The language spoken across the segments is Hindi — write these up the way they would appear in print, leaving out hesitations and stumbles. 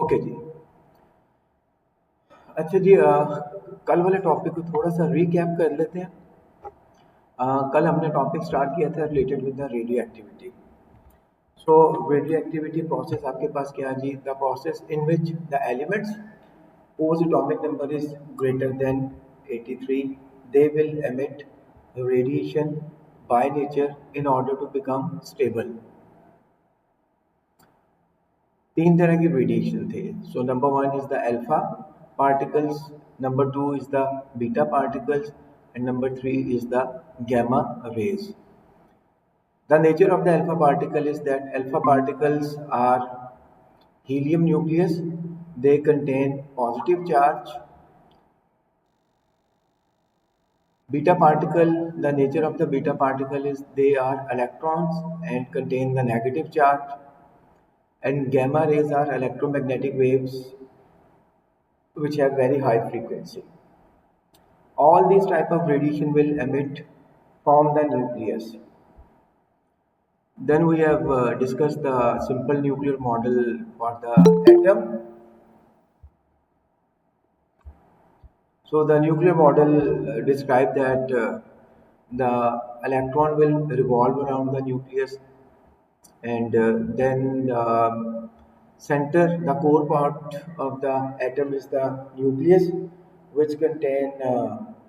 ओके जी। अच्छा जी, कल वाले टॉपिक को थोड़ा सा रीकैप कर लेते हैं। कल हमने टॉपिक स्टार्ट किया था related with the radio activity. So radio activity process आपके पास क्या है जी? The process in which the elements whose atomic number is greater than 83, they will emit radiation by nature in order to become stable. तीन तरह की रेडिएशन थे। So number one is the alpha particles, number two is the beta particles and number three is the gamma rays. The nature of the alpha particle is that alpha particles are helium nucleus. They contain positive charge. Beta particle, the nature of the beta particle is they are electrons and contain the negative charge, and gamma rays are electromagnetic waves which have very high frequency. All these type of radiation will emit from the nucleus. Then we have discussed the simple nuclear model for the atom. So the nuclear model describes that the electron will revolve around the nucleus, and then the center, the core part of the atom is the nucleus, which contain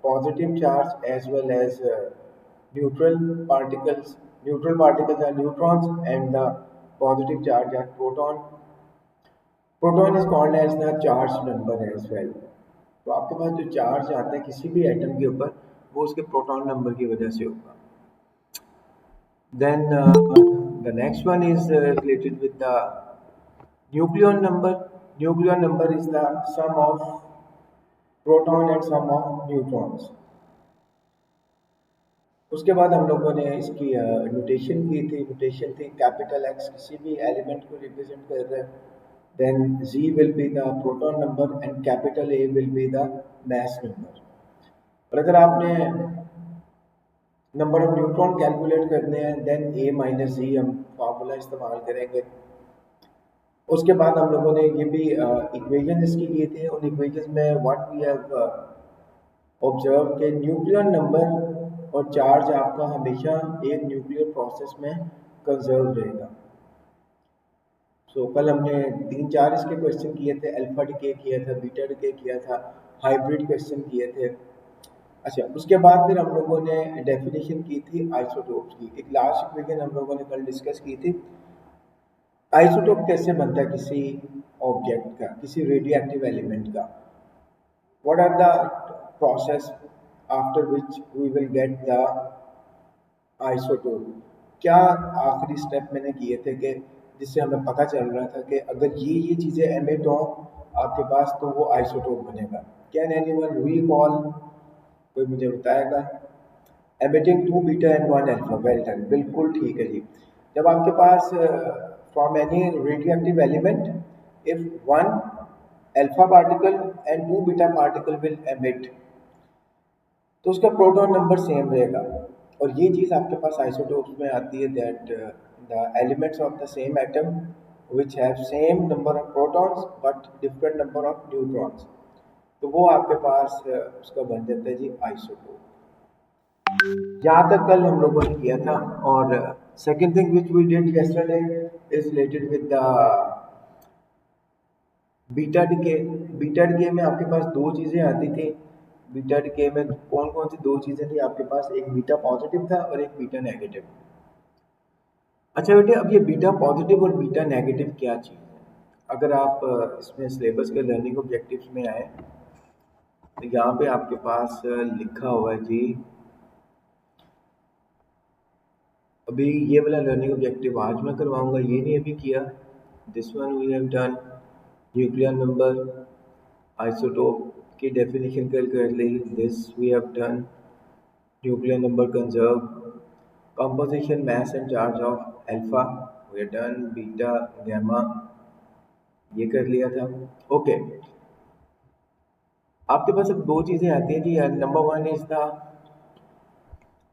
positive charge as well as neutral particles. Neutral particles are neutrons, and the positive charge are proton. Proton is called as the charge number as well. तो आपके पास जो चार्ज आता है किसी भी एटम के ऊपर, वो उसके प्रोटॉन नंबर की वजह से होगा. Then the next one is related with the nucleon number. Nucleon number is the sum of proton and sum of neutrons. उसके बाद हम लोगों ने इसकी नोटेशन की थी. नोटेशन थी कैपिटल एक्स किसी भी एलिमेंट को रिप्रेजेंट कर रहा है, then Z will be the proton number and capital A will be the mass number. और अगर आपने नंबर ऑफ न्यूट्रॉन कैलकुलेट करने हैं, देन A माइनस Z हम फार्मूला इस्तेमाल करेंगे. उसके बाद हम लोगों ने ये भी इक्वेशन इसकी किए थे. उन इक्वेशन में व्हाट वी हैव ऑब्जर्व के न्यूक्लियर नंबर और चार्ज आपका हमेशा एक न्यूक्लियर प्रोसेस में कंजर्व रहेगा. कल हमने 3-4 इसके क्वेश्चन किए थे. अल्फा डिके किया था, बीटा डिके किया था, हाइब्रिड क्वेश्चन किए थे. अच्छा, उसके बाद फिर हम लोगों ने डेफिनेशन की थी आइसोटोप्स की. एक लास्ट इक्वेशन हम लोगों ने कल डिस्कस की थी. आइसोटोप कैसे बनता है किसी ऑब्जेक्ट का, किसी रेडियो एक्टिव एलिमेंट का. What are the process after which we will get the isotope. क्या आखिरी स्टेप मैंने किए थे कि जिससे हमें पता चल रहा था कि अगर ये चीज़ें एमिट हो आपके पास तो वो आइसोटोप बनेगा. Can anyone recall? कोई मुझे बताएगा? Emitting 2 beta and 1 alpha. Well done, बिल्कुल ठीक है जी. जब आपके पास from any radioactive element if 1 alpha particle and 2 beta particle will emit, तो उसका प्रोटॉन नंबर सेम रहेगा. और ये चीज़ आपके पास आइसोटोप्स में आती है that the elements of the same atom which have same number of protons but different number of neutrons. तो वो आपके पास उसका बन जाता है जी आइसोटोप. यहाँ तक कल हम लोगों ने किया था. और second thing which we did yesterday is related with the beta decay. Beta decay में आपके पास दो चीज़ें आती थी. बीटा डिके में कौन कौन सी दो चीज़ें थी आपके पास? एक बीटा पॉजिटिव था और एक बीटा नेगेटिव. अच्छा बेटे, अब ये बीटा पॉजिटिव और बीटा नेगेटिव क्या चीज़ है? अगर आप इसमें सिलेबस के लर्निंग ऑब्जेक्टिव्स में आए तो यहाँ पे आपके पास लिखा हुआ है जी. अभी ये वाला लर्निंग ऑब्जेक्टिव आज मैं करवाऊंगा, ये नहीं अभी किया. This one we have done. Nuclear number, isotope की डेफिनेशन कर ली. This we have done. Nuclear number conserve, composition, mass and charge of alpha we have done. Beta, gamma ये कर लिया था. ओके, आपके पास अब दो चीज़ें आती हैं जी. Number one is the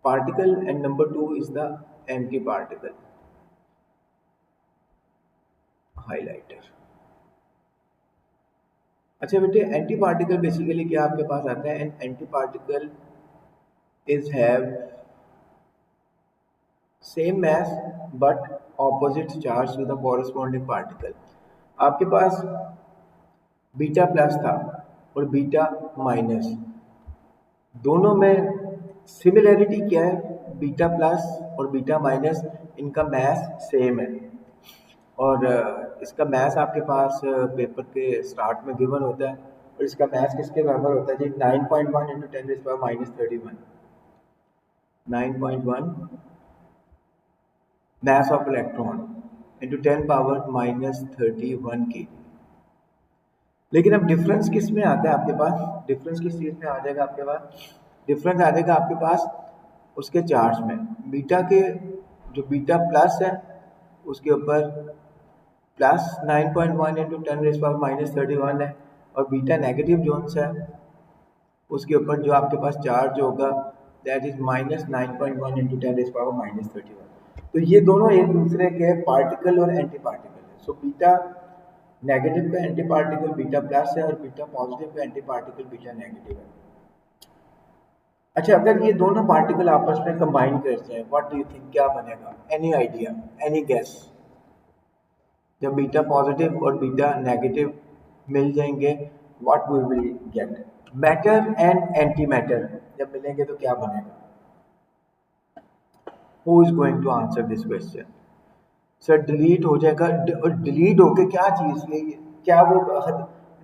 particle and number two is the antiparticle. Highlighter. अच्छा बेटे, एंटी पार्टिकल बेसिकली क्या आपके पास आता है? And anti particle is have same mass but opposite charge to the corresponding particle. आपके पास बीटा प्लस था और बीटा माइनस, दोनों में सिमिलैरिटी क्या है? बीटा प्लस और बीटा माइनस, इनका मैथ सेम है। और इसका मैथ आपके पास पेपर के स्टार्ट में गिवन होता है, और इसका मैथ किसके बराबर होता है जी? 9.1 into 10⁻−31, 9.1 mass of electron into 10⁻−31 kg। लेकिन अब डिफरेंस किस में आता है आपके पास? डिफरेंस किस चीज़ में आ जाएगा आपके पास? डिफरेंस आ जाएगा आपके पास उसके चार्ज में। बीटा के जो बीटा प्लस है उसके ऊपर प्लस 9.1 इंटू 10⁻−31 है, और बीटा नेगेटिव जोन से है उसके ऊपर जो आपके पास चार्ज होगा दैट इज -9.1 इंटू 10⁻−31। तो ये दोनों एक दूसरे के पार्टिकल और एंटी पार्टिकल है। सो बीटा नेगेटिव का एंटी पार्टिकल बीटा प्लस है, और बीटा पॉजिटिव का एंटी पार्टिकल बीटा नेगेटिव है। अच्छा, अगर ये दोनों पार्टिकल आपस में कंबाइन करते हैं, व्हाट डू यू थिंक क्या बनेगा? Any idea, any guess? जब बीटा पॉजिटिव और बीटा नेगेटिव मिल जाएंगे, what we will get? Matter and antimatter जब मिलेंगे तो क्या बनेगा? Who is going to answer this question? Sir delete हो जाएगा। डिलीट होके क्या चीज है? क्या वो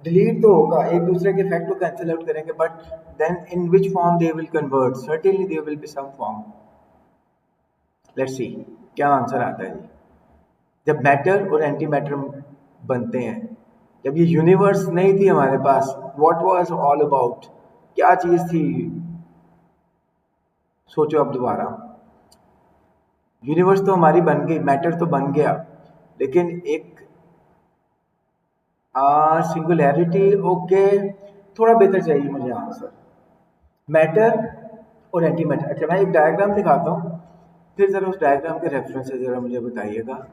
डिलीट तो होगा, एक दूसरे के इफेक्ट को कैंसिल आउट करेंगे, but then in which form they will convert? Certainly there will be some form. Let's see क्या आंसर आता है जी। जब मैटर और एंटी मैटर बनते हैं, जब ये यूनिवर्स नहीं थी हमारे पास, व्हाट वाज ऑल अबाउट? क्या चीज थी? सोचो अब दोबारा। यूनिवर्स तो हमारी बन गई, मैटर तो बन गया, लेकिन एक सिंगुलैरिटी। ओके, थोड़ा बेहतर चाहिए मुझे आंसर। मैटर और एंटी मैटर। अच्छा, मैं एक डायग्राम दिखाता हूँ, फिर ज़रा उस डायग्राम के रेफरेंस से ज़रा मुझे बताइएगा।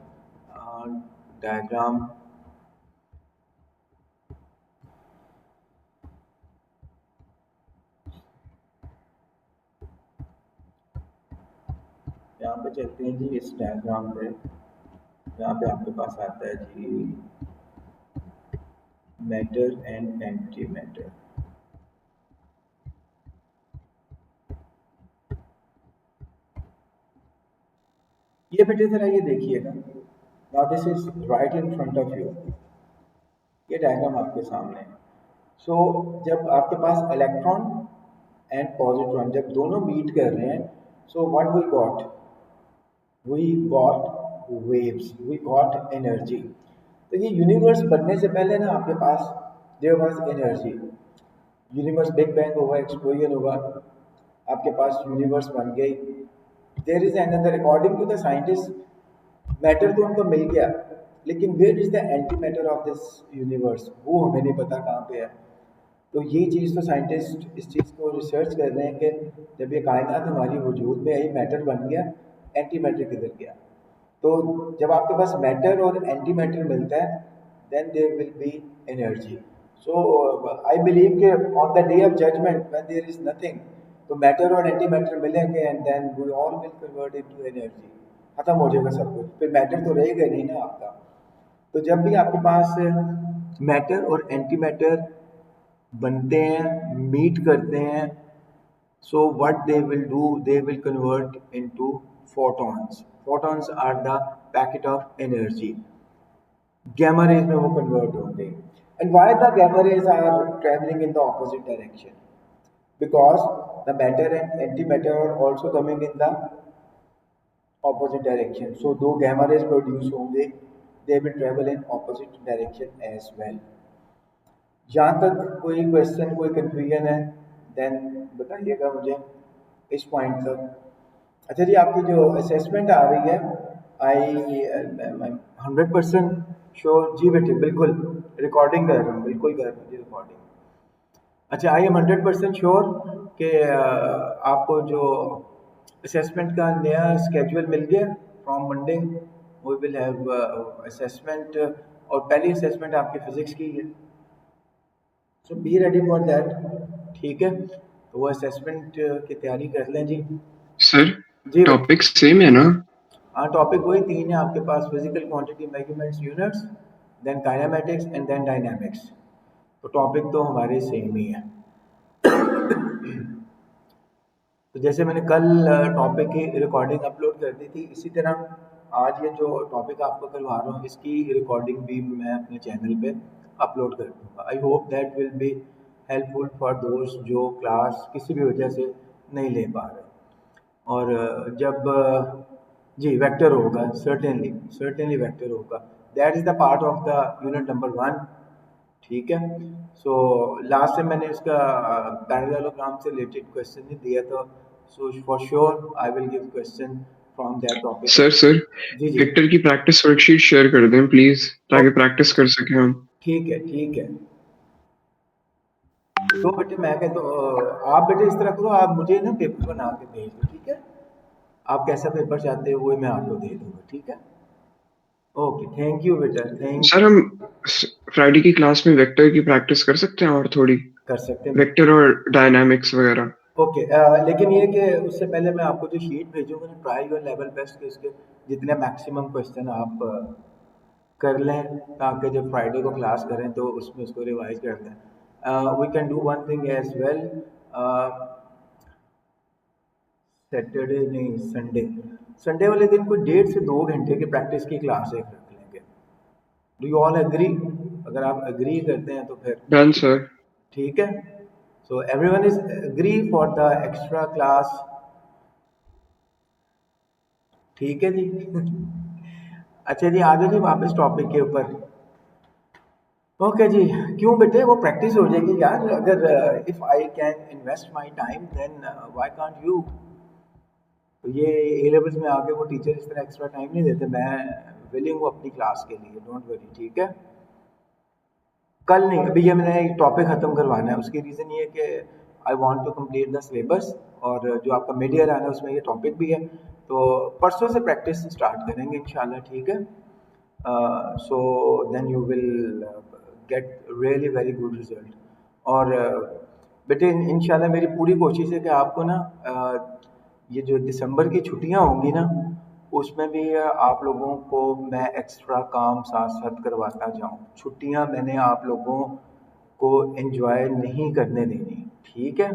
डायग्राम यहाँ पे चलते हैं जी। इस डायग्राम पे यहाँ पे आपके पास आता है जी मैटर एंड एंटी मैटर। ये बेटे जरा ये देखिएगा। Now this is right in front of you. ये डायग्राम आपके सामने है। सो जब आपके पास इलेक्ट्रॉन एंड पॉजिट्रॉन जब दोनों मीट कर रहे हैं, so what we got? We got waves, we got energy. तो ये यूनिवर्स बनने से पहले ना आपके पास there was energy. Universe big bang हुआ, एक्सप्लोजन हुआ, आपके पास यूनिवर्स बन गई। There is another, according to the scientist, matter तो उनको मिल गया, लेकिन where is the antimatter of this universe? वो हमें नहीं पता कहाँ पे है। तो ये चीज़ तो साइंटिस्ट इस चीज़ को रिसर्च कर रहे हैं कि जब ये कायनात हमारी वजूद में आई, मैटर बन गया, एंटी मैटर किधर गया? तो जब आपके पास मैटर और एंटी मैटर मिलता है, then there will be energy. So I believe कि on the day of judgement when there is nothing, तो मैटर और एंटी मैटर मिलेंगे and then we all will convert into energy. खत्म हो जाएगा सब कुछ, फिर मैटर तो रहेगा नहीं ना आपका। तो जब भी आपके पास मैटर और एंटी मैटर बनते हैं, मीट करते हैं, so what they will do, they will convert into photons. Photons are the packet of energy. Gamma rays में वो convert होंगे। And why the gamma rays are traveling in the opposite direction? Because the matter and antimatter are also coming in the opposite direction. So दो gamma rays produce होंगे, they will travel in opposite direction as well. जहाँ तक कोई क्वेश्चन, कोई कंफ्यूजन है, देन बताइएगा मुझे इस पॉइंट तक। अच्छा जी, आपकी जो असेसमेंट आ रही है, आई 100% श्योर जी बेटे, बिल्कुल रिकॉर्डिंग कर रहा हूँ, बिल्कुल कर रहा हूँ जी रिकॉर्डिंग। अच्छा, आई एम 100% श्योर कि आपको जो असेसमेंट का नया स्केड्यूल मिल गया from Monday. We will have assessment, और पहली असेसमेंट आपकी फिजिक्स की है। So be ready for that. ठीक है, तो वो असेसमेंट की तैयारी कर लें जी। सर जी बेटा। टॉपिक सेम है ना? हाँ, टॉपिक वही तीन है आपके पास, physical quantity measurements units, then kinematics and then dynamics. तो टॉपिक तो हमारे सेम ही है। तो जैसे मैंने कल टॉपिक की रिकॉर्डिंग अपलोड कर दी थी, इसी तरह आज ये जो टॉपिक आपको करवा रहा हूँ इसकी रिकॉर्डिंग भी मैं अपने चैनल पे अपलोड कर दूँगा। I hope that will be helpful for दोस्त जो क्लास किसी भी वजह से नहीं ले पा रहे। और जब जी वेक्टर होगा, सर्टेनली सर्टेनली वेक्टर होगा। That is the part of the unit number 1। ठीक है। सो लास्ट टाइम मैंने इसका पैरेललोग्राम से रिलेटेड क्वेश्चन नहीं दिया था, so for sure I will give question from that topic. Sir ji ji. Vector की प्रैक्टिस वर्कशीट शेयर कर दें प्लीज, ताकि ओके, प्रैक्टिस कर सकें हम। ठीक है ठीक है। तो बेटे मैं कहता हूँ आप बेटे इस तरह करो, आप मुझे ना पेपर बना के भेज दो, ठीक है। आप कैसा पेपर चाहते हो वो मैं आपको दे दूंगा, ठीक है। ओके, थैंक यू बेटा, थैंक सर यू। हम फ्राइडे की क्लास में वेक्टर की प्रैक्टिस कर सकते हैं और थोड़ी, कर सकते हैं बेटा। वेक्टर और डायनामिक्स वगैरह। ओके, लेकिन ये कि उससे पहले मैं आपको जो शीट भेजूंगा ना, ट्राई योर लेवल बेस्ट के इसके जितने मैक्सिमम क्वेश्चन आप कर लें, ताकि जब फ्राइडे को क्लास करें तो उसमें उसको रिवाइज कर लें। We can do one thing as well, Saturday नहीं, संडे। संडे वाले दिन कोई 1.5 से 2 घंटे की प्रैक्टिस की क्लास एक रख लेंगे। Do you all agree? अगर आप एग्री करते हैं तो फिर डन सर। ठीक है। So everyone is agree for the extra class. ठीक है जी। अच्छा जी, आगे जी वापस टॉपिक के ऊपर। ओके जी। क्यों बेटे, वो प्रैक्टिस हो जाएगी यार। अगर if I can invest my time then why can't you. तो ये ए लेवल्स में आके वो टीचर इस तरह एक्स्ट्रा टाइम नहीं देते। मैं विलिंग हूँ अपनी क्लास के लिए, डोंट वरी, ठीक है। कल नहीं, अभी ये मैंने एक टॉपिक ख़त्म करवाना है। उसकी रीज़न ये है कि I want to complete the syllabus, और जो आपका मिड ईयर आना है उसमें ये टॉपिक भी है। तो परसों से प्रैक्टिस स्टार्ट करेंगे इंशाल्लाह, ठीक है। So then you will get really very good result. और बेटे इंशाल्लाह मेरी पूरी कोशिश है कि आपको ना ये जो दिसंबर की छुट्टियां होंगी ना, उसमें भी आप लोगों को मैं एक्स्ट्रा काम साथ साथ करवाता जाऊं। छुट्टियां मैंने आप लोगों को एंजॉय नहीं करने देनी, ठीक है।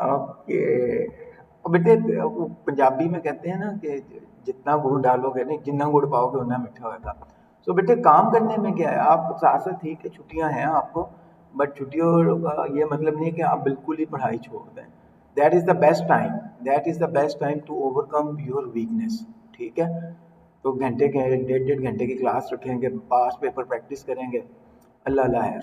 ओके। अब बेटे वो पंजाबी में कहते हैं ना कि जितना गुड़ डालोगे, नहीं जितना गुड़ पाओगे उतना मीठा होगा। तो बेटे काम करने में क्या है, आप साथ साथ ठीक है छुट्टियां हैं आपको, बट छुट्टियों का ये मतलब नहीं है कि आप बिल्कुल ही पढ़ाई छोड़ दें। That is the best time, that is the best time to overcome your weakness, ठीक है। तो घंटे के 1.5 1.5 घंटे की क्लास रखेंगे, पास पेपर प्रैक्टिस करेंगे, अल्लाह अल्लाह है।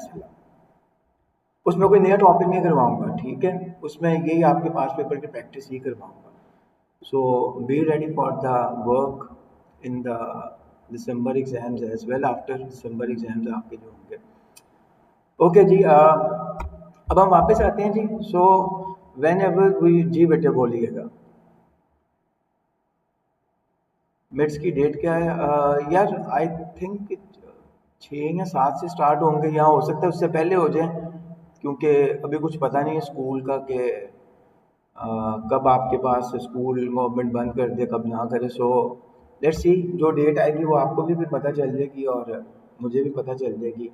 उसमें कोई नया टॉपिक नहीं करवाऊँगा, ठीक है? उसमें यही आपके पास पेपर की प्रैक्टिस ही करवाऊँगा। So be ready for the work in the December exams as well, after December exams आपके जो होंगे। ओके जी, अब हम वापस आते हैं जी। सो व्हेनेवर वी जी बेटे बोलिएगा। मिड्स की डेट क्या है? यार आई थिंक 6 या 7 से स्टार्ट होंगे, या हो सकता है उससे पहले हो जाए, क्योंकि अभी कुछ पता नहीं है स्कूल का कि कब आपके पास स्कूल गवर्नमेंट बंद कर दे कब ना करे। सो लेट्स सी, जो डेट आएगी वो आपको भी फिर पता चल जाएगी और मुझे भी पता चल जाएगी।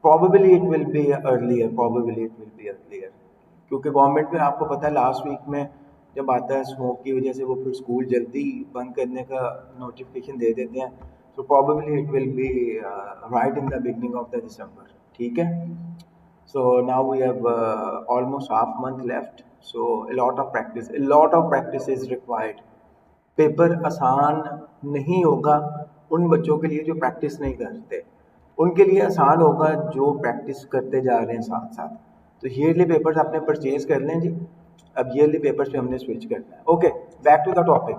Probably it will be earlier, probably it will be earlier, क्योंकि गवर्नमेंट में आपको पता है लास्ट वीक में जब आता है स्मोक की वजह से वो फिर स्कूल जल्दी बंद करने का नोटिफिकेशन दे देते हैं। So probably it will be right in the beginning of the December, ठीक है। So now we have almost half month left. So a lot of practice is required. Paper आसान नहीं होगा उन बच्चों के लिए जो प्रैक्टिस नहीं करते, उनके लिए आसान होगा जो प्रैक्टिस करते जा रहे हैं साथ साथ। तो ईयरली पेपर्स आपने परचेज कर लें जी। अब ईयरली पेपर्स पे हमने स्विच करना है। Okay, back to the topic.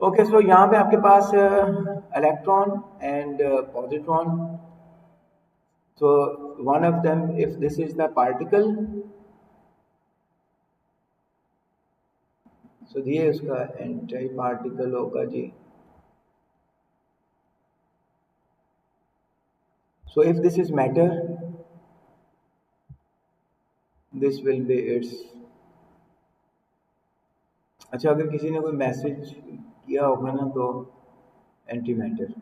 Okay, so यहाँ पे आपके पास electron and positron. So one of them, if this is the particle, so ये उसका एंटी पार्टिकल होगा जी। So if this is matter, this will be its. अच्छा, अगर किसी ने कोई मैसेज किया होगा ना तो एंटी मैटर,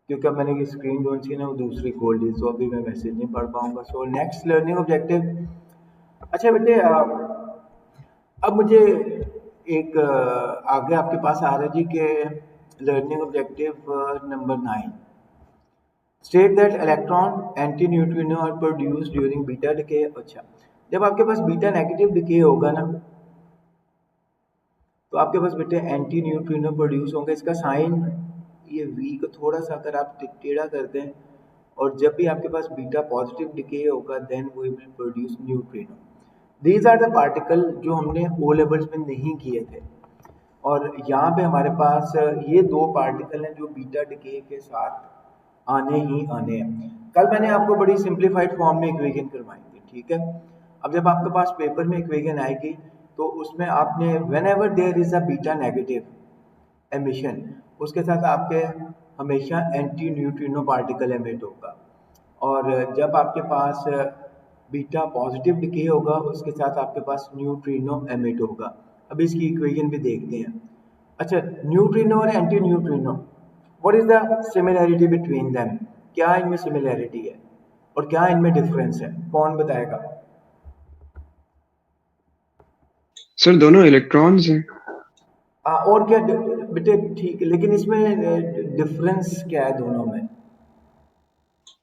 क्योंकि अब मैंने ये स्क्रीन लॉन्च की ना वो दूसरी खोल ली, तो अभी मैं मैसेज नहीं पढ़ पाऊंगा। So next learning objective. अच्छा बेटे, अब मुझे एक आगे आपके पास आ रहा है जी कि learning objective number 9, state that electron antineutrino are produce during beta decay. अच्छा, जब आपके पास बीटा नेगेटिव डिके होगा ना, तो आपके पास बेटे एंटी न्यूट्रिनो प्रोड्यूस होंगे। इसका साइन ये वी को थोड़ा सा अगर आप टेढ़ा कर दें, और जब भी आपके पास बीटा पॉजिटिव डिके होगा then we will produce neutrino. These are the particle जो हमने ओ लेवल्स में नहीं किए थे, और यहाँ पे हमारे पास ये दो पार्टिकल हैं जो बीटा डिके के साथ आने ही आने हैं। कल मैंने आपको बड़ी सिंप्लीफाइड फॉर्म में इक्वेशन करवाई थी, ठीक है। अब जब आपके पास पेपर में इक्वेशन आएगी तो उसमें आपने whenever there is a beta negative emission, उसके साथ आपके हमेशा एंटी न्यूट्रिनो पार्टिकल एमिट होगा, और जब आपके पास बीटा पॉजिटिव डिके होगा उसके साथ आपके पास न्यूट्रिनो एमिट होगा। अब इसकी इक्वेशन भी देखते हैं। अच्छा, न्यूट्रिनो और anti neutrino, what is the similarity between them? क्या इनमें सिमिलैरिटी है और क्या इनमें डिफरेंस है, कौन बताएगा? सर दोनों इलेक्ट्रॉन्स हैं। और क्या बेटे, ठीक है, लेकिन इसमें डिफरेंस क्या है दोनों में?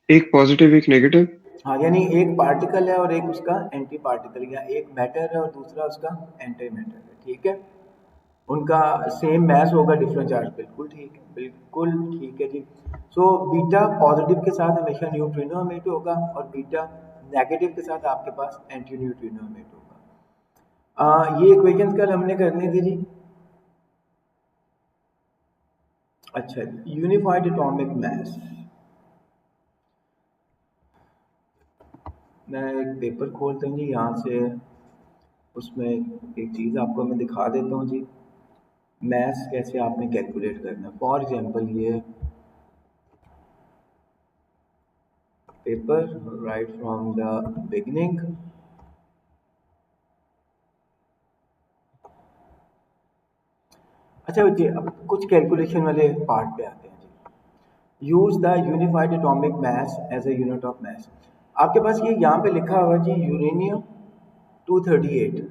एक पॉजिटिव एक नेगेटिव। हाँ, यानी एक पार्टिकल है और एक उसका एंटी पार्टिकल, या एक मैटर है और दूसरा उसका एंटी मैटर है, ठीक है। उनका सेम मैस होगा, डिफरेंट चार्ज, बिल्कुल ठीक है, बिल्कुल ठीक है जी। सो बीटा पॉजिटिव के साथ हमेशा न्यूट्रिनो एमिट होगा और बीटा नेगेटिव के साथ आपके पास एंटी न्यूट्रिनो एमिट होगा। ये इक्वेशंस कल हमने करनी थी जी। अच्छा, यूनिफाइड एटॉमिक मास, मैं एक पेपर खोलता हूँ जी यहाँ से, उसमें एक चीज़ आपको मैं दिखा देता हूँ जी, मैथ्स कैसे आपने कैलकुलेट करना है। फॉर एग्जांपल ये paper right from the beginning. अच्छा बच्चे, अब कुछ कैलकुलेशन वाले पार्ट पे आते हैं जी। Use the unified atomic mass as a unit of mass. आपके पास ये यहाँ पे लिखा हुआ जी यूरेनियम 238।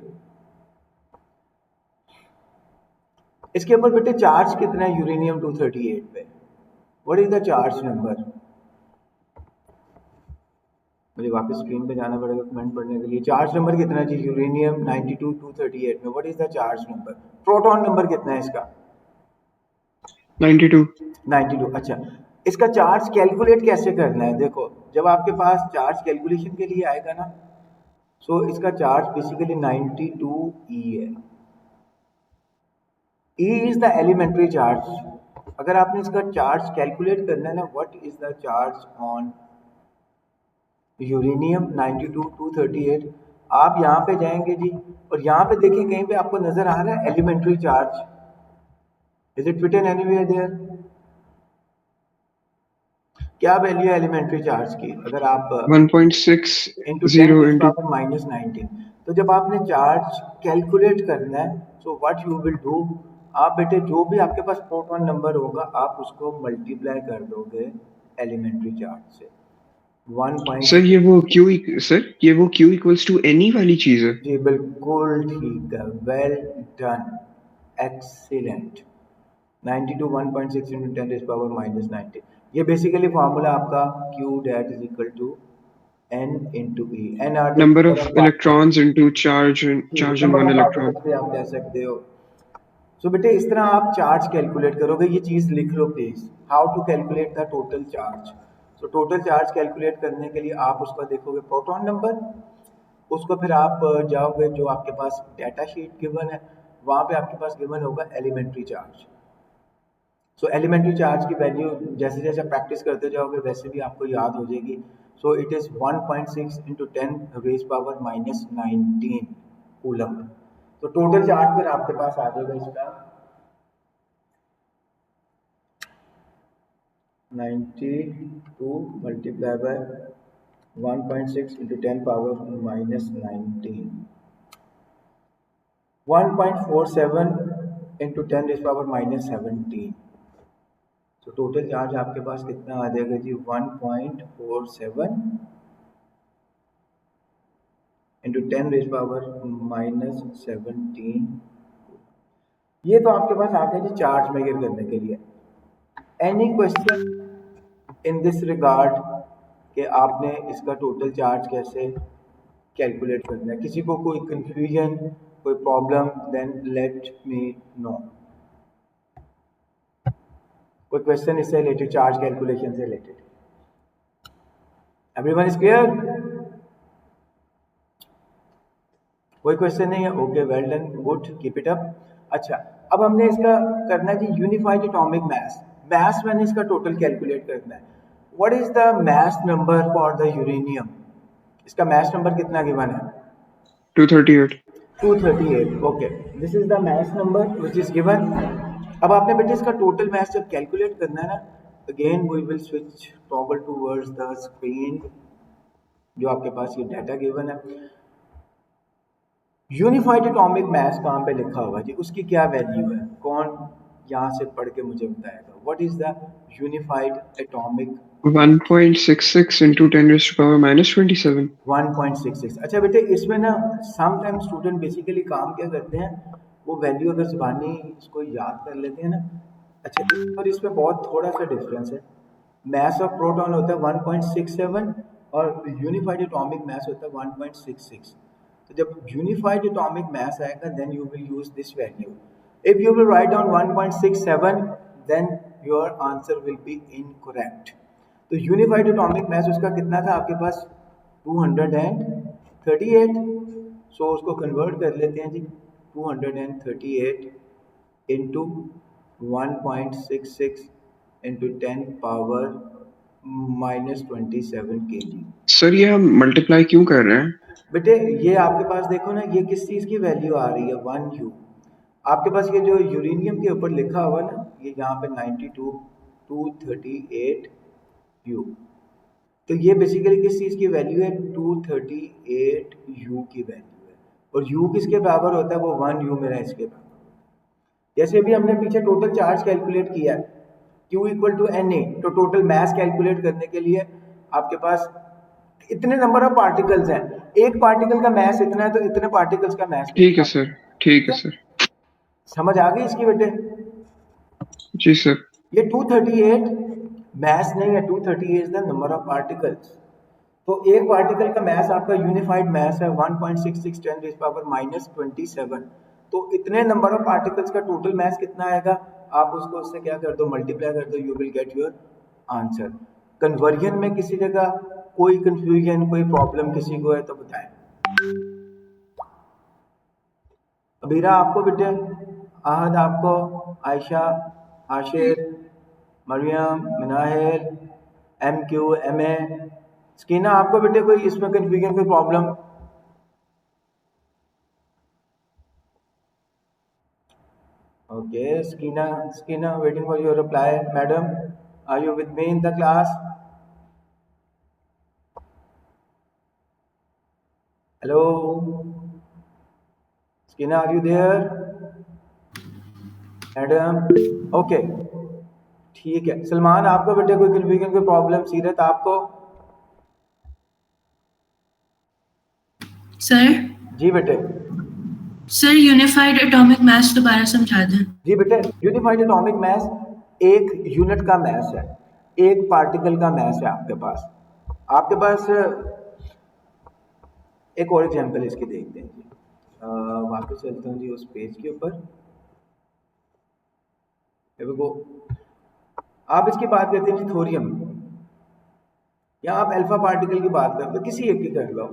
इसके ऊपर बेटे चार्ज कितना है यूरेनियम 238 पे? What is the charge number? मुझे वापस स्क्रीन पे जाना पड़ेगा कमेंट पढ़ने के लिए। चार्ज नंबर कितना है जी यूरेनियम 92 238 में? What is the charge number? Proton number कितना है इसका? 92। 92। अच्छा, इसका चार्ज कैलकुलेट कैसे करना है? देखो, जब आपके पास चार्ज कैलकुलेशन के लिए आएगा ना, सो इसका चार्ज बेसिकली 92 ई है। E is the elementary charge. अगर आपने इसका चार्ज कैलकुलेट करना है ना, what is the charge on uranium 92 238, आप यहाँ पे जाएंगे जी, और यहाँ पे देखिए कहीं पे आपको नजर आ रहा है elementary charge. Is it fit in anywhere there? क्या वैल्यू है एलिमेंट्री चार्ज की? अगर आप 1.60 into 10 raise into power minus 19, तो जब आपने चार्ज कैलकुलेट करना है, so what you will do, आप बेटे जो भी आपके पास प्रोटॉन नंबर होगा आप उसको मल्टीप्लाई कर दोगे एलिमेंट्री चार्ज से। 1. सर ये वो Q इक्वल्स टू एनी वाली चीज है। जी बिल्कुल ठीक है, well done, excellent. 92 1.6 into 10 raised power minus 19, ये बेसिकली फार्मूला आपका Q that is equal to N into E, N are the number number of of particles. Electrons into charge जी, charge in number one of electron. Particles भी आप कह सकते हो। सो बेटे इस तरह आप चार्ज कैलकुलेट करोगे, ये चीज़ लिख लो please, how to calculate the total charge. So total charge calculate करने के लिए आप उसका देखोगे प्रोटॉन नंबर, उसको फिर आप जाओगे जो आपके पास डाटा शीट गिवन है, वहाँ पे आपके पास गिवन होगा एलिमेंट्री चार्ज। सो एलिमेंट्री चार्ज की वैल्यू जैसे जैसे प्रैक्टिस करते जाओगे वैसे भी आपको याद हो जाएगी। So it is 1.6 into 10 raise power minus 19 coulomb. तो टोटल चार्ज फिर आपके पास आ जाएगा इसका 92 multiply by 1.6 into 10 power minus 19, 1.47 into 10 raise power minus 17। तो टोटल चार्ज आपके पास कितना आ जाएगा जी? 1.47 इंटू 10 रेज़ पावर माइनस 17। ये तो आपके पास आ गया जी चार्ज मेजर करने के लिए। Any question in this regard कि आपने इसका टोटल चार्ज कैसे कैलकुलेट करना है? किसी को कोई कंफ्यूजन, कोई problem, then let me know. कोई क्वेश्चन इससे रिलेटेड, चार्ज कैलकुलेशन से रिलेटेड? Everyone is clear? कोई क्वेश्चन नहीं है? Okay, well done, good, keep it up. अच्छा, अब हमने इसका करना है जी यूनिफाइड एटॉमिक मास। मास मैंने इसका टोटल कैलकुलेट करना है। What is the mass number for the uranium? इसका मास नंबर कितना गिवन है? 238। 238। Okay, this is the mass number which is given. अब आपने बेटे इसका टोटल मास जब कैलकुलेट करना है ना, again we will switch toggle towards the screen जो आपके पास ये डाटा गिवन है। यूनिफाइड एटॉमिक मास कहाँ पे लिखा हुआ जी? उसकी क्या वैल्यू है? कौन यहाँ से पढ़ के मुझे बताएगा? What is the unified atomic? 1.66 into 10 raised to power minus 27। 1.66। अच्छा बेटे, इसमें ना सम टाइम स्टूडेंट बेसिकली काम क्या करते हैं, वो वैल्यू अगर जुबानी इसको याद कर लेते हैं ना। अच्छा, पर इसमें बहुत थोड़ा सा डिफरेंस है। मास ऑफ प्रोटॉन होता है 1.67 और यूनिफाइड एटॉमिक मास होता है 1.66। तो जब यूनिफाइड एटॉमिक मास आएगा then you will use this value. If you will write down 1.67 then your answer will be incorrect. तो यूनिफाइड एटॉमिक मास उसका कितना था आपके पास? 238। सो उसको कन्वर्ट कर लेते हैं जी, 238 into 1.66 into 10 power minus 27 kg। Sir ये हम मल्टीप्लाई क्यों कर रहे हैं? बेटे ये आपके पास देखो ना, ये किस चीज़ की वैल्यू आ रही है? 1U। आपके पास ये जो यूरेनियम के ऊपर लिखा हुआ ना, ये यहाँ पे 92 238U, तो ये बेसिकली किस चीज़ की वैल्यू है? 238U की वैल्यू है। और U किसके बराबर होता है? वो 1U मेरा इसके बराबर। जैसे अभी हमने पीछे टोटल चार्ज कैलकुलेट किया है Q इक्वल टू Na, तो टोटल मास कैलकुलेट करने के लिए आपके पास इतने नंबर ऑफ पार्टिकल्स हैं, एक पार्टिकल का मास इतना है तो इतने पार्टिकल्स का मास ठीक है कितना सर, ठीक है है? सर। समझ आ गई इसकी बेटे? जी सर। ये 238 मास नहीं है, 238 is the number of particles. तो एक पार्टिकल का मास आपका यूनिफाइड मास है 1.66 10 रेज़ पावर माइनस 27। तो इतने नंबर ऑफ पार्टिकल्स का टोटल मास कितना आएगा? आप उसको उससे क्या कर दो, मल्टीप्लाई कर दो, you will get your answer. Conversion में किसी जगह कोई कंफ्यूजन, कोई प्रॉब्लम किसी को है तो बताएं। अबीरा आपको बेटे, आहद आपको, आयशा, आशिर, मरियम, मिनाहिल, MQ, MA, स्कीना आपको बेटे कोई इसमें कंफ्यूजन, कोई problem? Okay, Sakina waiting for your reply. Madam, are you with me in the class? Hello Sakina, are you there? Madam, okay, ठीक है। सलमान आपको बेटे कोई कंफ्यूजन, कोई प्रॉब्लम? सीरत आपको? सर जी बेटे। सर यूनिफाइड एटॉमिक मास दोबारा समझा दें। जी बेटे, यूनिफाइड एटॉमिक मास एक यूनिट का मास है, एक पार्टिकल का मास है आपके पास। आपके पास एक और एग्जांपल इसकी देखते हैं जी। वापस चलता हूँ जी उस पेज के ऊपर। देखो, आप इसकी बात करते हैं जी थोरियम, या आप अल्फा पार्टिकल की बात करते हो, किसी एक की कर लो।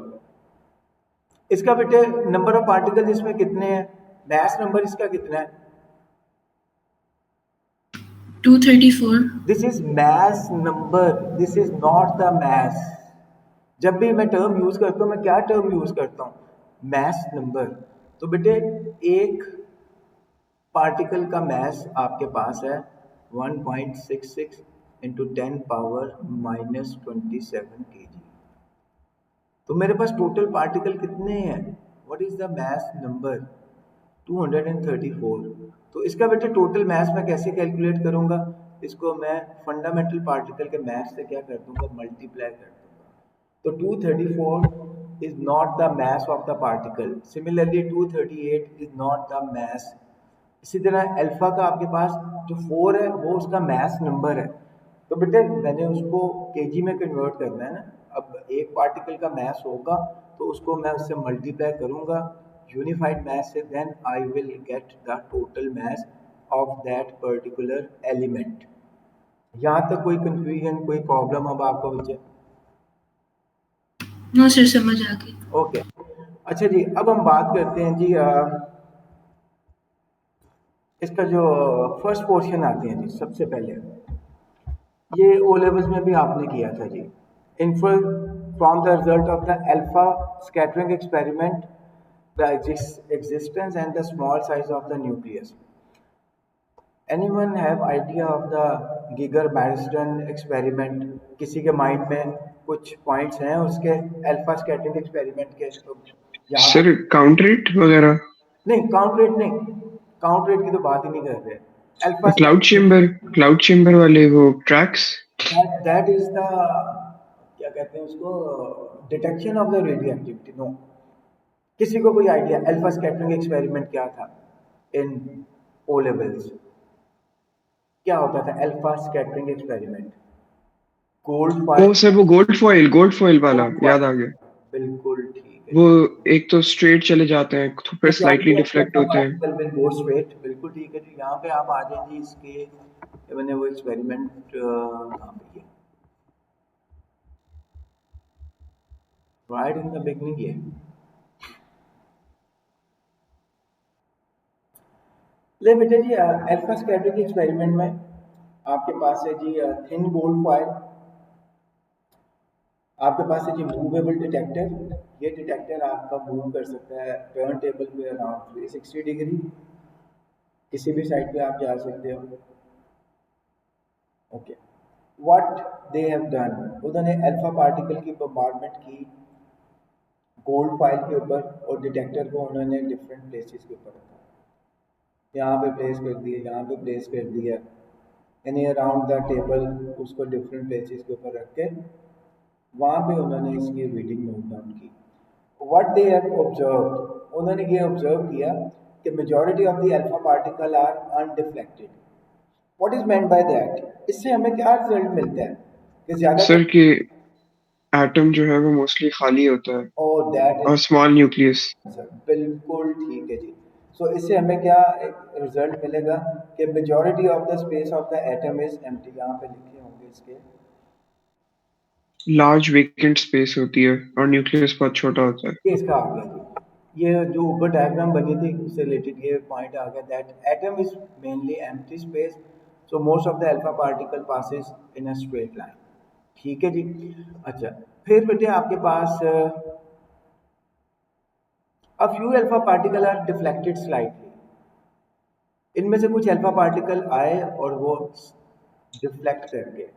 इसका बेटे नंबर ऑफ पार्टिकल इसमें कितने हैं? मास नंबर इसका कितना है? 234। This is mass number, this is not the mass. जब भी मैं टर्म यूज करता हूँ, मैं क्या टर्म यूज करता हूँ? Mass number. तो बेटे एक पार्टिकल का मास आपके पास है 1.66 इंटू 10 पावर माइनस 27 kg। तो मेरे पास टोटल पार्टिकल कितने हैं? What is the mass number? 234। तो इसका बेटे टोटल मास मैं कैसे कैलकुलेट करूंगा? इसको मैं फंडामेंटल पार्टिकल के मास से क्या कर दूंगा? मल्टीप्लाई कर दूंगा। तो 234 is not the mass of the particle. Similarly 238 is not the mass. इसी तरह अल्फा का आपके पास जो 4 है वो उसका मास नंबर है। तो बेटे मैंने उसको केजी में कन्वर्ट करना है ना। अब एक पार्टिकल का मास होगा तो उसको मैं उससे मल्टीप्लाई करूंगा यूनिफाइड मास से, then I will get the total mass of that particular element. यहाँ तक कोई कंफ्यूजन, कोई प्रॉब्लम अब आपको बचे? नो सर, समझ आ गई। ओके अच्छा जी, अब हम बात करते हैं जी इसका जो फर्स्ट पोर्शन आते हैं जी। सबसे पहले ये ओ लेवल्स में भी आपने किया था जी। Infer from the result of the alpha scattering experiment the existence and the small size of the nucleus. Anyone have idea of the Giger-Marsden experiment? किसी के माइंड में कुछ पॉइंट्स हैं उसके अल्फा स्कैटरिंग एक्सपेरिमेंट के? तो यहाँ पे सर काउंट रेट वगैरह? नहीं, काउंट रेट नहीं, काउंट रेट की तो बात ही नहीं कर रहे। अल्फा क्लाउड चेम्बर वाले वो ट्रैक्स? दैट इज द क्या कहते हैं उसको, detection of the radioactivity. No, किसी को कोई आइडिया अल्फा स्कैटरिंग एक्सपेरिमेंट क्या था इन ओ लेवल्स? क्या होता था अल्फा स्कैटरिंग एक्सपेरिमेंट? गोल्ड ओ सर वो गोल्ड फॉइल वाला याद आ गया। बिल्कुल ठीक है वो जी। एक तो स्ट्रेट चले जाते हैं तो फिर slightly Majority of the deflect alpha होते हैं। particle will go straight। बिल्कुल ठीक है जी। यहाँ पे आप आ जाए जी इसके, ये मैंने वो एक्सपेरिमेंट कहाँ पे किया? राइट इन द बिगनिंग ये। ले बेटे जी अल्फा स्कैटरिंग एक्सपेरिमेंट में आपके पास है जी थिन गोल्ड फॉइल, आपके पास है जी मूवेबल डिटेक्टर। ये डिटेक्टर आपका मूव कर सकता है टर्न टेबल पे अराउंड 360 डिग्री, किसी भी साइड पे आप जा सकते हो। Okay, what they have done, उन्होंने अल्फा पार्टिकल की बम्बार्डमेंट की गोल्ड फॉइल के ऊपर और डिटेक्टर को उन्होंने डिफरेंट प्लेसेस के ऊपर रखा। यहाँ पे प्लेस कर दिया, यहाँ पे प्लेस कर दिया, यानी अराउंड द टेबल उसको डिफरेंट प्लेसेस के ऊपर रख के वहाँ पे उन्होंने इसकी रीडिंग नोट डाउन की। व्हाट दे हैव ऑब्जर्व्ड, उन्होंने ये ऑब्जर्व किया कि majority of the alpha particle are undeflected. What is meant by that? इससे हमें क्या रिजल्ट मिलता है कि ज्यादातर सर कि एटम जो है वो मोस्टली खाली होता है और दैट और इज स्मॉल न्यूक्लियस। बिल्कुल ठीक है जी। सो इससे हमें क्या एक रिजल्ट मिलेगा कि majority of the space of the atom is empty. यहाँ पे लिखे होंगे इसके, लार्ज वेकेंट स्पेस होती है और न्यूक्लियस बहुत छोटा होता है। ये इसका आ गया जी। ये जो ऊपर डायग्राम बनी थी उससे रिलेटेड ये पॉइंट आ गया that atom is mainly empty space, so most of the alpha particle passes in a straight line. ठीक है जी। अच्छा, फिर बेटे आपके पास a few alpha particle are deflected slightly। इनमें से कुछ अल्फा पार्टिकल आए और वो डिफ्लेक्ट कर गए।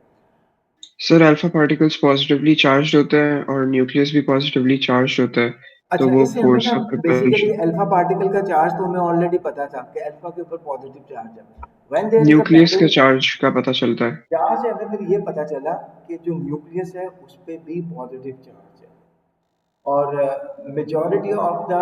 Sir alpha particles positively charged होते हैं और न्यूक्लियस भी पॉजिटिवली चार्ज्ड होता है, तो अच्छा, वो इससे हमें फोर्स ना of basically repulsion. Alpha particle का चार्ज तो हमें ऑलरेडी पता था कि अल्फा के ऊपर पॉजिटिव चार्ज है। When there is a nucleus के बेंडिंग, चार्ज का पता चलता है। यहाँ से हमें फिर ये पता चला कि जो न्यूक्लियस है उस पर भी पॉजिटिव चार्ज है और majority of the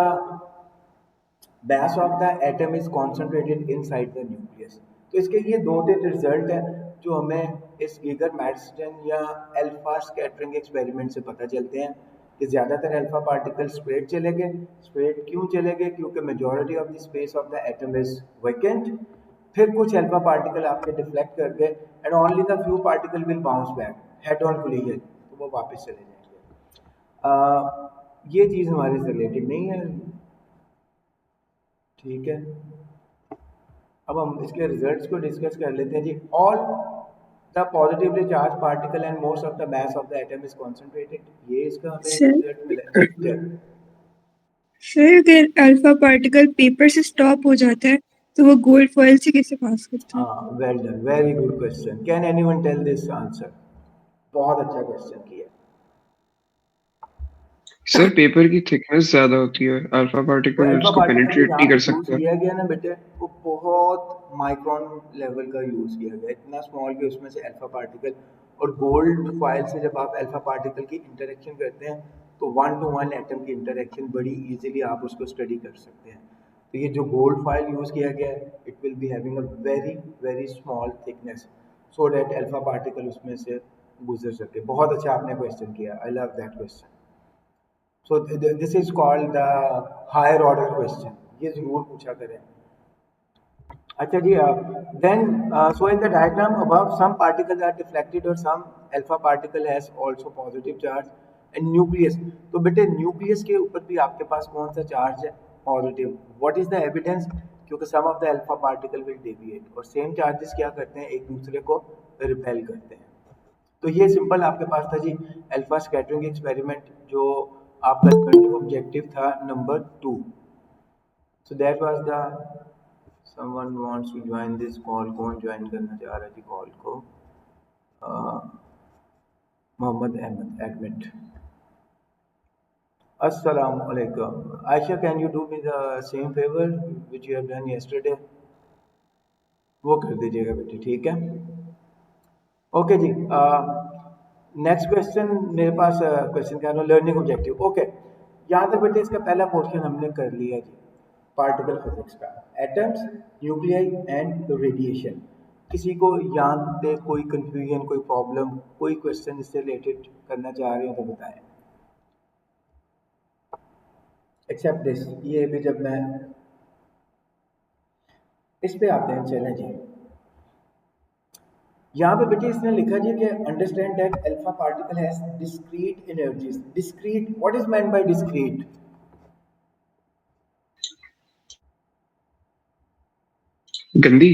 mass of the atom is concentrated inside the nucleus। तो इसके ये दो तीन रिजल्ट हैं जो हमें इस गीगर मैडस्टन या अल्फा स्कैटरिंग एक्सपेरिमेंट से पता चलते हैं कि ज़्यादातर अल्फा पार्टिकल स्ट्रेट चले गए। स्ट्रेट क्यों चले गए? क्योंकि majority of the space of the atom is vacant. फिर कुछ अल्फा पार्टिकल आपके डिफ्लेक्ट कर गए and only the few particle will bounce back head on collision, तो वो वापस चले जाएंगे। ये चीज़ हमारे से रिलेटेड नहीं है। ठीक है, अब हम इसके रिजल्ट्स को डिस्कस कर लेते हैं जी। All the positively charge particle and most of the mass of the atom is concentrated. ये इसका हमें सर रिजल्ट मिला जी। सर अगर अल्फा पार्टिकल पेपर से स्टॉप हो जाता है तो वो गोल्ड फॉइल से कैसे पास करता है? Well done, very good question. Can anyone tell this answer? बहुत अच्छा क्वेश्चन किया। सर पेपर की थिकनेस ज्यादा होती है, अल्फा तो पार्टिकल अल्फा उसको पार्टिकल जो पेनिट्रेट यहाँ नहीं पे कर यूज सकता। किया गया ना बेटे, वो बहुत माइक्रोन लेवल का यूज किया गया, इतना स्मॉल कि उसमें से अल्फा पार्टिकल और गोल्ड फॉइल से जब आप अल्फा पार्टिकल की इंटरेक्शन करते हैं तो 1 to 1 एटम की इंटरेक्शन बड़ी इजीली आप उसको स्टडी कर सकते हैं। तो ये जो गोल्ड फॉइल यूज किया गया है, it will be having a very very small thickness so that alpha particle उसमें से गुजर सके। बहुत अच्छा आपने क्वेश्चन किया, I love that question. So this is called the higher order question. ये जरूर पूछा करें। अच्छा जी, then so in the diagram above some particles are deflected और some alpha particle has also positive charge and nucleus। तो बेटे न्यूक्लियस के ऊपर भी आपके पास कौन सा चार्ज है? Positive. What is the evidence? क्योंकि some of the alpha particle will deviate और सेम चार्जेस क्या करते हैं, एक दूसरे को रिपेल करते हैं। तो ये सिंपल आपके पास था जी अल्फा स्कैटरिंग एक्सपेरिमेंट, जो आपका लर्निंग ऑब्जेक्टिव था number 2। So that was the someone wants to join this call. कौन ज्वाइन करना चाह रहा है जी कॉल को? मोहम्मद अहमद एडमिट। अस्सलाम वालेकुम। Ayesha, can you do me the same favour which you have done yesterday? वो कर दीजिएगा बेटी, ठीक है? ओके जी। नेक्स्ट क्वेश्चन मेरे पास क्वेश्चन क्या है, लर्निंग ऑब्जेक्टिव। ओके, यहाँ तक बेटे इसका पहला पोर्शन हमने कर लिया जी, पार्टिकल फिजिक्स का, एटम्स, न्यूक्लियाई एंड रेडिएशन। किसी को यहाँ पे कोई कंफ्यूजन, कोई प्रॉब्लम, कोई क्वेश्चन इससे रिलेटेड करना चाह रहे हो तो बताएं। एक्सेप्ट दिस, ये भी जब मैं इस पे आते हैं, चलें जी। यहाँ पे बेटे इसने लिखा जी कि understand that alpha particle has discrete energies. Discrete, what is meant bye discrete? गंदी।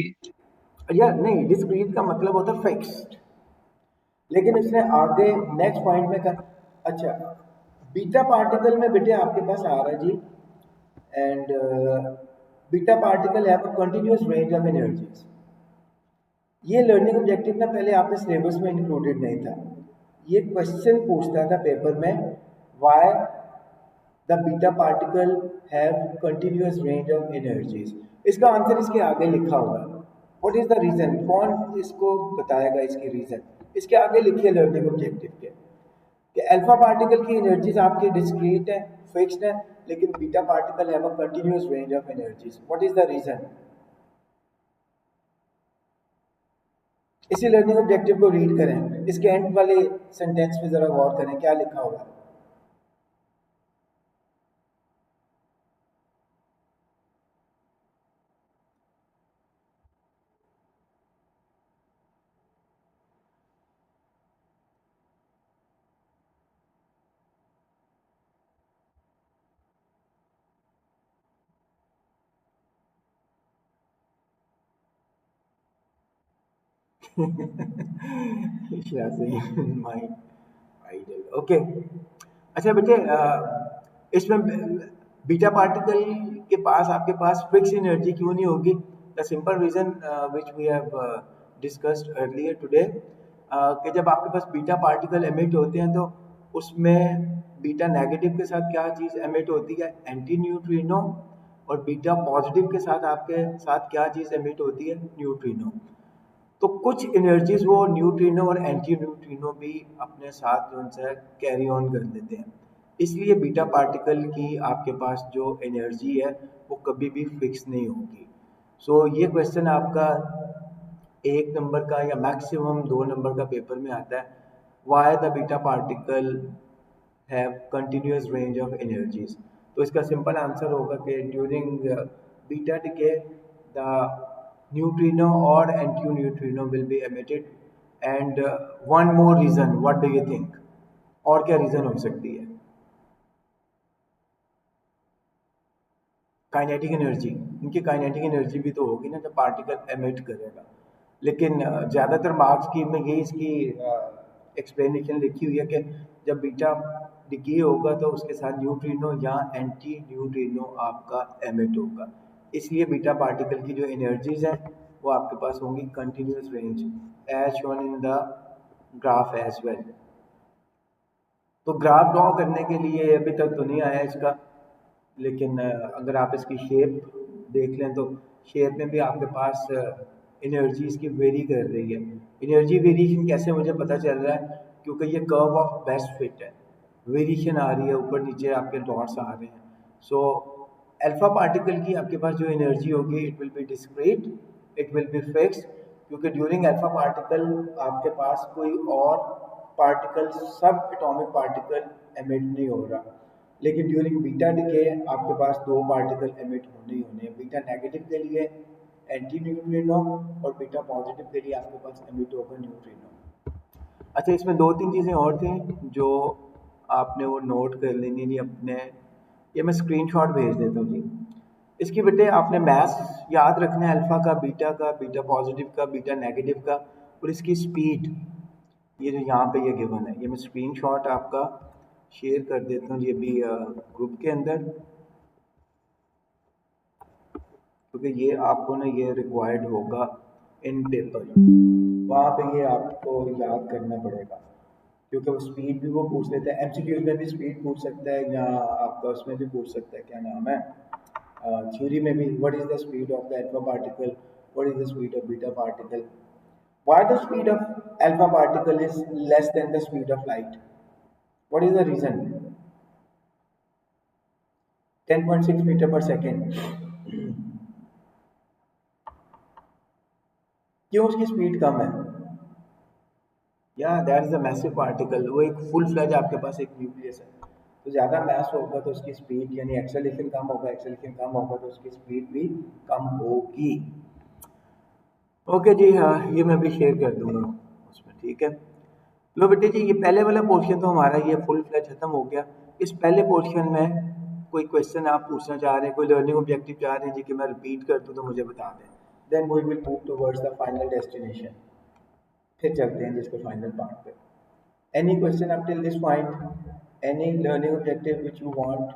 या नहीं, डिस्क्रीट का मतलब होता है फिक्स्ड। लेकिन इसने आगे नेक्स्ट पॉइंट में कहा, अच्छा बीटा पार्टिकल में बेटे आपके पास आ रहा है जी, and beta particle have a continuous range of energies. ये लर्निंग ऑब्जेक्टिव ना पहले आपके सिलेबस में इंक्लूडेड नहीं था। ये क्वेश्चन पूछता था पेपर में, why the beta particle have continuous range of energies. इसका आंसर इसके आगे लिखा हुआ है। What is the reason? कौन इसको बताएगा इसकी रीजन? इसके आगे लिखिए लर्निंग ऑब्जेक्टिव के कि अल्फा पार्टिकल की एनर्जीज आपकी डिस्क्रीट है, फिक्स्ड है, लेकिन beta particle have a continuous range of energies. What is the reason? इसी लर्निंग ऑब्जेक्टिव को रीड करें, इसके एंड वाले सेंटेंस में जरा गौर करें, क्या लिखा हुआ है। My idol. ओके, अच्छा बेटे, इसमें बीटा पार्टिकल के पास आपके पास फिक्स एनर्जी क्यों नहीं होगी? The simple reason which we have discussed earlier today, कि जब आपके पास बीटा पार्टिकल एमिट होते हैं तो उसमें बीटा नेगेटिव के साथ क्या चीज़ एमिट होती है? Anti neutrino. और बीटा पॉजिटिव के साथ आपके साथ क्या चीज़ एमिट होती है? न्यूट्रिनो। तो कुछ एनर्जीज वो न्यूट्रिनो और एंटी न्यूट्रिनो भी अपने साथ जो है कैरी ऑन कर लेते हैं। इसलिए बीटा पार्टिकल की आपके पास जो एनर्जी है वो कभी भी फिक्स नहीं होगी। सो ये क्वेश्चन आपका 1 नंबर का या मैक्सिमम 2 नंबर का पेपर में आता है, why the beta particle have continuous range of energies. तो इसका सिंपल आंसर होगा कि during beta decay the neutrino or antineutrino will be emitted, and one more reason, what do you think? और क्या रीजन हो सकती है? Kinetic energy. इनकी काइनेटिक एनर्जी भी तो होगी ना जब पार्टिकल एमिट करेगा। लेकिन ज़्यादातर मार्क्स की में यही इसकी एक्सप्लेनेशन लिखी हुई है कि जब बीटा डिके होगा तो उसके साथ न्यूट्रिनो या एंटी न्यूट्रिनो आपका एमिट होगा, इसलिए बीटा पार्टिकल की जो एनर्जीज हैं वो आपके पास होंगी continuous range as shown in the graph as well. तो ग्राफ ड्रॉ करने के लिए अभी तक तो नहीं आया इसका, लेकिन अगर आप इसकी शेप देख लें तो शेप में भी आपके पास एनर्जी इसकी वेरी कर रही है। एनर्जी वेरिएशन कैसे मुझे पता चल रहा है, क्योंकि ये कर्व ऑफ बेस्ट फिट है, वेरिएशन आ रही है, ऊपर नीचे आपके डॉट्स आ रहे हैं। सो अल्फा पार्टिकल की आपके पास जो एनर्जी होगी it will B discrete, it will B fix, क्योंकि ड्यूरिंग अल्फा पार्टिकल आपके पास कोई और पार्टिकल सब एटॉमिक पार्टिकल एमिट नहीं हो रहा, लेकिन ड्यूरिंग बीटा डिके आपके पास दो पार्टिकल एमिट होने ही होने हैं। बीटा नेगेटिव के लिए एंटी न्यूट्रिनो और बीटा पॉजिटिव के लिए आपके पास एमिट होगा न्यूट्रिनो। अच्छा, इसमें दो तीन चीज़ें और थी जो आपने वो नोट कर लेनी जी अपने, ये मैं स्क्रीनशॉट भेज देता हूँ जी इसकी। बेटे आपने मैथ्स याद रखना है अल्फ़ा का, बीटा पॉजिटिव का, बीटा नेगेटिव का, और इसकी स्पीड, ये जो यहाँ पे ये गिवन है, ये मैं स्क्रीनशॉट आपका शेयर कर देता हूँ ये भी ग्रुप के अंदर, क्योंकि ये आपको ना ये रिक्वायर्ड होगा इन पेपर, वहाँ पे ये आपको याद करना पड़ेगा, क्योंकि वो स्पीड भी वो पूछ लेते हैं, एमसीक्यूज में भी स्पीड पूछ सकता है या आपका उसमें भी पूछ सकता है, क्या नाम है, थ्योरी में भी, what is the speed of the alpha particle, what is the speed of beta particle, why the speed of alpha particle is less than the speed of light, what is the reason, 10.6 metre per second, क्यों उसकी स्पीड कम है, या that is the massive particle, वो एक फुल फ्लेज आपके पास एक न्यूक्लियस है, तो ज़्यादा मैस होगा तो उसकी स्पीड यानी एक्सेलरेशन कम होगा, एक्सेलरेशन कम होगा तो उसकी स्पीड भी कम होगी। ओके जी, हाँ ये मैं भी शेयर कर दूंगा उसमें, ठीक है। लो बेटे जी, ये पहले वाला पोर्शन तो हमारा ये फुल फ्लेज खत्म हो गया। इस पहले पोर्शन में कोई क्वेश्चन आप पूछना चाह रहे हैं, कोई लर्निंग ऑब्जेक्टिव चाह रहे हैं जी कि मैं रिपीट कर दूँ तो मुझे बता दें, then we will move towards the final destination, फिर चलते हैं जिसको फाइनल पार्ट पे। Any question up till this point, any learning objective which you want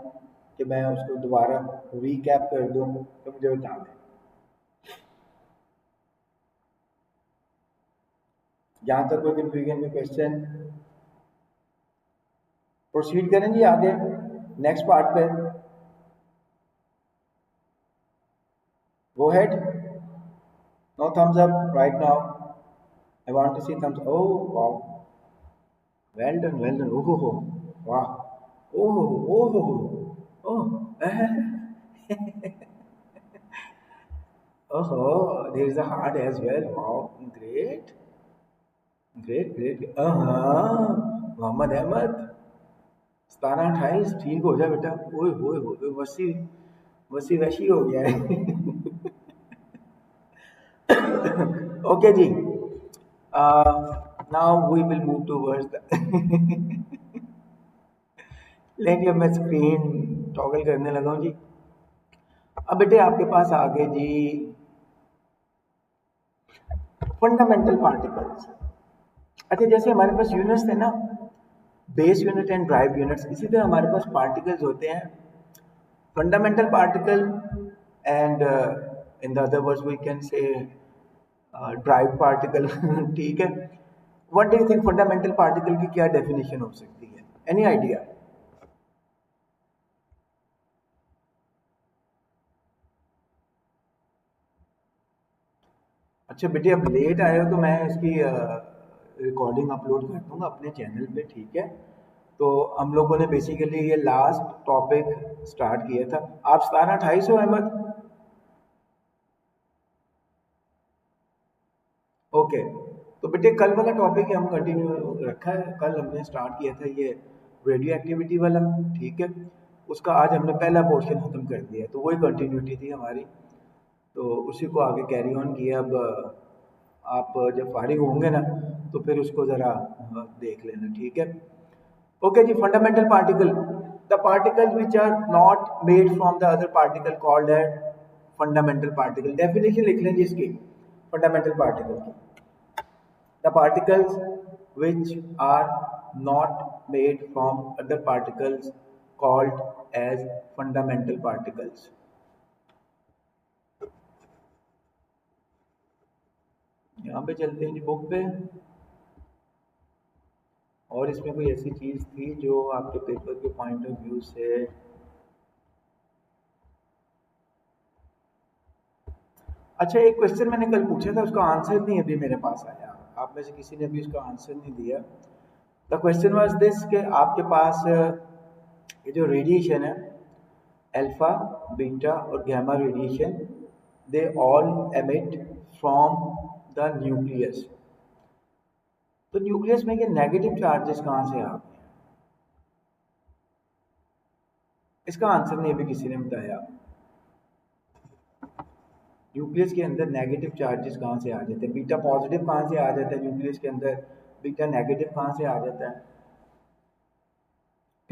कि मैं उसको दोबारा रीकैप कर दूं तो मुझे बता दें। यहाँ तक कोई कंफ्यूजन में क्वेश्चन, प्रोसीड करें जी आगे नेक्स्ट पार्ट पे, go ahead, no thumbs up right now, I want to see thumbs, oh wow, well done, ओहो वाह, ओहो oh, there is a heart as well. Wow, great. Mohammad Ahmad 17-28 ठीक हो जाए बेटा, ओए वसी वैसी हो गया है। ओके जी, now we will move towards the लेकिन अब मैं स्क्रीन टॉगल करने लगा हूँ जी। अब बेटे आपके पास आ गए जी फंडामेंटल पार्टिकल्स। अच्छा, जैसे हमारे पास यूनिट्स थे ना, base unit and drive units, इसी तरह हमारे पास पार्टिकल्स होते हैं, fundamental particle and in the other words we can say drive particle. ठीक है, what do you think fundamental particle की क्या डेफिनेशन हो सकती है, एनी आइडिया? अच्छा बेटे, अब लेट आए हो तो मैं इसकी रिकॉर्डिंग अपलोड कर दूंगा अपने चैनल पे, ठीक है। तो हम लोगों ने बेसिकली ये लास्ट टॉपिक स्टार्ट किया था। आप 17-28 हो अहमद? ओके, तो बेटे कल वाला टॉपिक हम कंटिन्यू रखा है, कल हमने स्टार्ट किया था ये रेडियो एक्टिविटी वाला, ठीक है। उसका आज हमने पहला पोर्शन खत्म कर दिया, तो वही कंटिन्यूटी थी हमारी, तो उसी को आगे कैरी ऑन किया। अब आप जब फारिग होंगे ना तो फिर उसको ज़रा देख लेना, ठीक है। ओके जी, fundamental particle, the particles which are not made from the other particle called at fundamental particle. Definition लिख लें जी इसकी फंडामेंटल पार्टिकल की, the particles which are not made from other particles called as fundamental particles. यहाँ पे चलते हैं जी बुक पे, और इसमें कोई ऐसी चीज़ थी जो आपके पेपर के पॉइंट ऑफ व्यू से अच्छा, एक क्वेश्चन मैंने कल पूछा था, उसका आंसर नहीं अभी मेरे पास आया। आप में से किसी ने अभी उसका आंसर नहीं दिया। द क्वेश्चन वाज दिस कि आपके पास ये जो रेडिएशन है, अल्फा, बीटा और gamma radiation, they all emit from the nucleus. तो न्यूक्लियस में ये नेगेटिव चार्जेस कहाँ से आते हैं? इसका आंसर नहीं अभी किसी ने बताया। न्यूक्लियस के अंदर नेगेटिव चार्जेस कहाँ से आ जाते हैं? बीटा पॉजिटिव कहाँ से आ जाता है न्यूक्लियस के अंदर? बीटा नेगेटिव कहाँ से आ जाता है?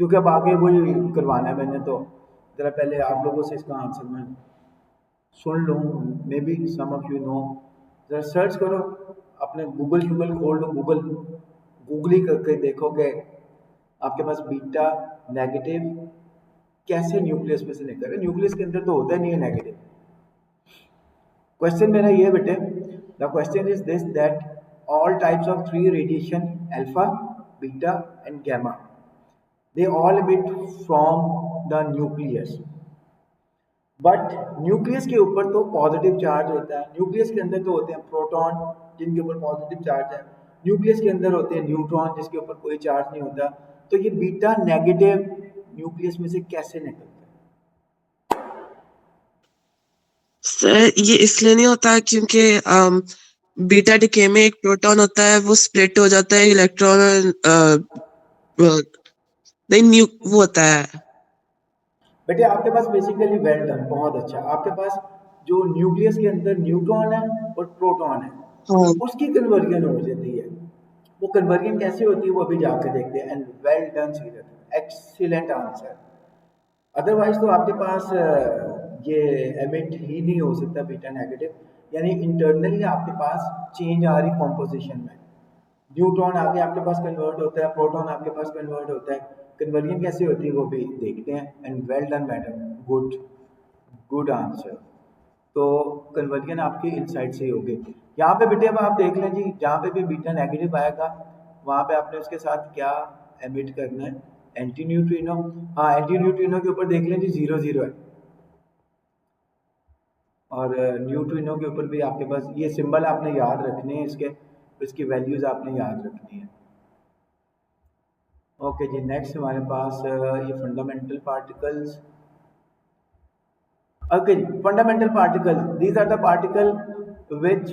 क्योंकि अब आगे वही करवाना है मैंने, तो ज़रा पहले आप लोगों से इसका आंसर मैं सुन लूँ। Maybe some of you know. ज़रा सर्च करो, अपने गूगल खोल लो, गूगल ही करके देखो कि आपके पास बीटा नेगेटिव कैसे न्यूक्लियस में से निकल रहा है। न्यूक्लियस के अंदर तो होता नहीं है नेगेटिव। क्वेश्चन मेरा ये बेटे, the question is this that all types of three radiation, alpha, beta and gamma, they all emit from the nucleus. But nucleus के ऊपर तो पॉजिटिव चार्ज होता है। न्यूक्लियस के अंदर तो होते हैं प्रोटॉन जिनके ऊपर पॉजिटिव चार्ज है, न्यूक्लियस के अंदर होते हैं न्यूट्रॉन जिसके ऊपर कोई चार्ज नहीं होता। तो ये बीटा नेगेटिव न्यूक्लियस में से कैसे निकलता है? सर ये इसलिए नहीं होता क्योंकि बीटा डिके में एक प्रोटॉन होता है, वो स्प्लिट हो जाता है इलेक्ट्रॉन नहीं वो होता है। बेटे आपके पास बेसिकली वेल डन, बहुत अच्छा। आपके पास जो न्यूक्लियस के अंदर न्यूट्रॉन है और प्रोटॉन है, हाँ उसकी कन्वर्जन हो जाती है। वो कन्वर्जन कैसे होती है वो अभी जाकर देखते हैं। एंड वेल डन सीरत, एक्सीलेंट आंसर। अदरवाइज तो आपके पास ये एमिट ही नहीं हो सकता बीटा नेगेटिव, यानी इंटरनली आपके पास चेंज आ रही कॉम्पोजिशन में। न्यूट्रॉन आगे आपके पास कन्वर्ट होता है, प्रोटॉन आपके पास कन्वर्ट होता है। कन्वर्जन कैसे होती है वो भी देखते हैं। And well done madam, good answer. तो कन्वर्जन आपकी इनसाइड से ही होगी। यहाँ पे बेटे अब आप देख लें जी, जहाँ पे भी बीटा नेगेटिव आएगा वहाँ पे आपने उसके साथ क्या एमिट करना है? Anti neutrino. हाँ, एंटी न्यूट्रिनो के ऊपर देख लें जी 0 0 है, और न्यूट्रिनो के ऊपर भी आपके पास ये सिंबल आपने याद रखने हैं, इसकी वैल्यूज आपने याद रखनी है। ओके जी, नेक्स्ट हमारे पास ये फंडामेंटल पार्टिकल्स। ओके जी, fundamental particle, these are the particle which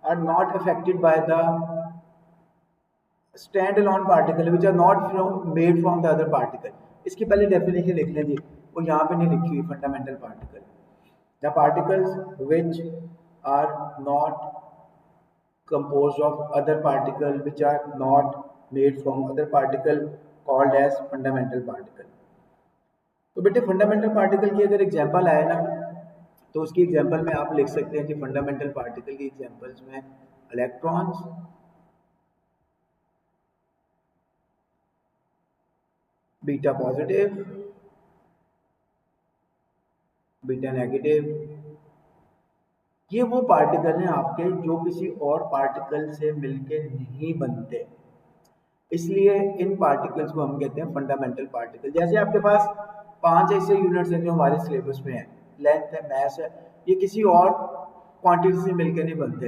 are not affected by the stand alone particle which are not made from the other particle. इसकी पहले डेफिनेशन लिख लें जी, वो यहाँ पे नहीं लिखी हुई। Fundamental particle, the particles which are not composed of other particle which are not made from other particle called as fundamental particle। तो बेटे फंडामेंटल पार्टिकल की अगर एग्जांपल आए ना, तो उसकी एग्जांपल में आप लिख सकते हैं कि फंडामेंटल पार्टिकल की एग्जांपल्स में electrons, beta positive, beta negative, ये वो पार्टिकल हैं आपके जो किसी और पार्टिकल से मिलके नहीं बनते, इसलिए इन पार्टिकल्स को हम कहते हैं फंडामेंटल पार्टिकल। जैसे आपके पास 5 ऐसे यूनिट्स हैं जो हमारे सिलेबस में हैं, लेंथ है, मैथ है, ये किसी और क्वांटिटी से मिलके नहीं बनते।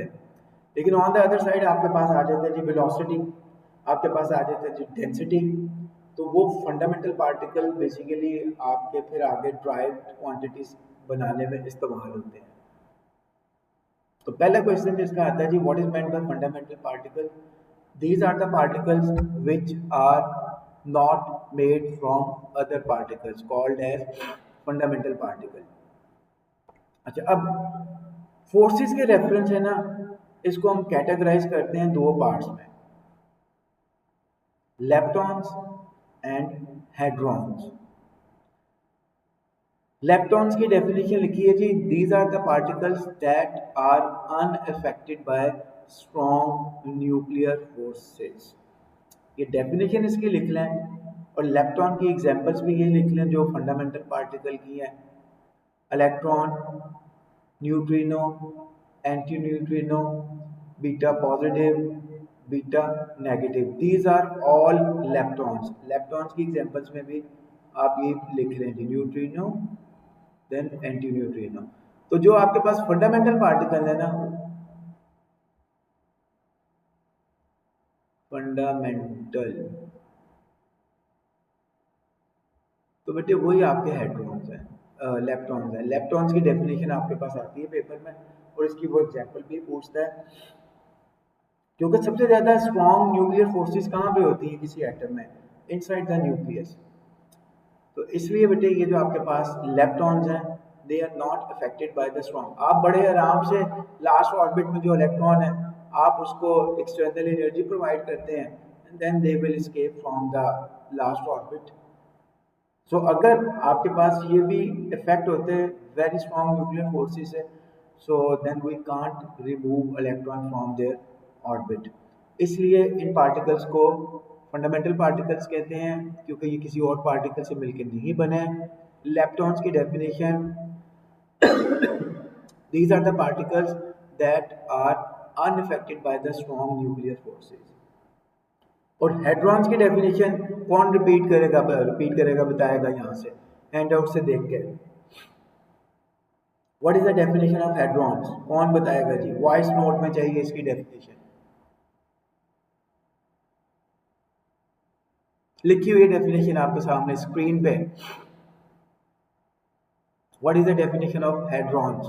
लेकिन ऑन द अदर साइड आपके पास आ जाता है जी वेलोसिटी, आपके पास आ जाता है जी डेंसिटी। तो वो फंडामेंटल पार्टिकल बेसिकली आपके फिर आगे ड्राइव्ड क्वांटिटीज बनाने में इस्तेमाल होते हैं। तो पहला क्वेश्चन जिसका आता है जी, what is meant by fundamental particle? These are the particles which are not made from other particles called as fundamental particle. अच्छा, अब फोर्सेस के रेफरेंस है ना, इसको हम कैटेगराइज करते हैं 2 पार्ट्स में, लेप्टॉन्स एंड हेड्रॉन्स। लेप्टॉन्स की डेफिनेशन लिखी है जी, these are the particles that are unaffected by strong nuclear forces. ये डेफिनेशन इसकी लिख लें और लेप्टॉन की एग्जांपल्स भी ये लिख लें जो फंडामेंटल पार्टिकल की हैं। Electron, neutrino, anti neutrino, beta positive, beta negative, these are all leptons. Leptons की एग्जांपल्स में भी आप ये लिख लें जी, न्यूट्रिनो देन एंटी न्यूट्रिनो। तो जो आपके पास फंडामेंटल पार्टिकल है ना, फंडामेंटल, तो बेटे वही आपके हेड्रॉन्स हैं, लेप्टॉन्स हैं। लेप्टॉन्स की डेफिनेशन आपके पास आती है पेपर में और इसकी वो एग्जांपल भी पूछता है, क्योंकि सबसे ज़्यादा स्ट्रॉन्ग न्यूक्लियर फोर्सेस कहाँ पे होती हैं किसी एटम में? Inside the nucleus. तो इसलिए बेटे ये जो आपके पास लेप्टॉन्स हैं, they are not affected by the strong. आप बड़े आराम से लास्ट ऑर्बिट में जो इलेक्ट्रॉन है आप उसको एक्सटर्नल एनर्जी प्रोवाइड करते हैं and then they will escape from the last orbit. So अगर आपके पास ये भी इफेक्ट होते हैं वेरी स्ट्रॉन्ग न्यूक्लियर फोर्सेस है, so then we can't remove electron from their orbit. इसलिए इन पार्टिकल्स को फंडामेंटल पार्टिकल्स कहते हैं क्योंकि ये किसी और पार्टिकल से मिलकर नहीं बने हैं। लेप्टॉन्स की definition, these are the particles that are unaffected by the strong nuclear forces। और हेड्रॉन्स की डेफिनेशन कौन रिपीट करेगा बताएगा यहाँ से हैंड आउट से देख के। What is the definition of hadrons? कौन बताएगा जी? वॉइस नोट में चाहिए इसकी डेफिनेशन, लिखी हुई डेफिनेशन आपके सामने स्क्रीन पे। What is the definition of hadrons?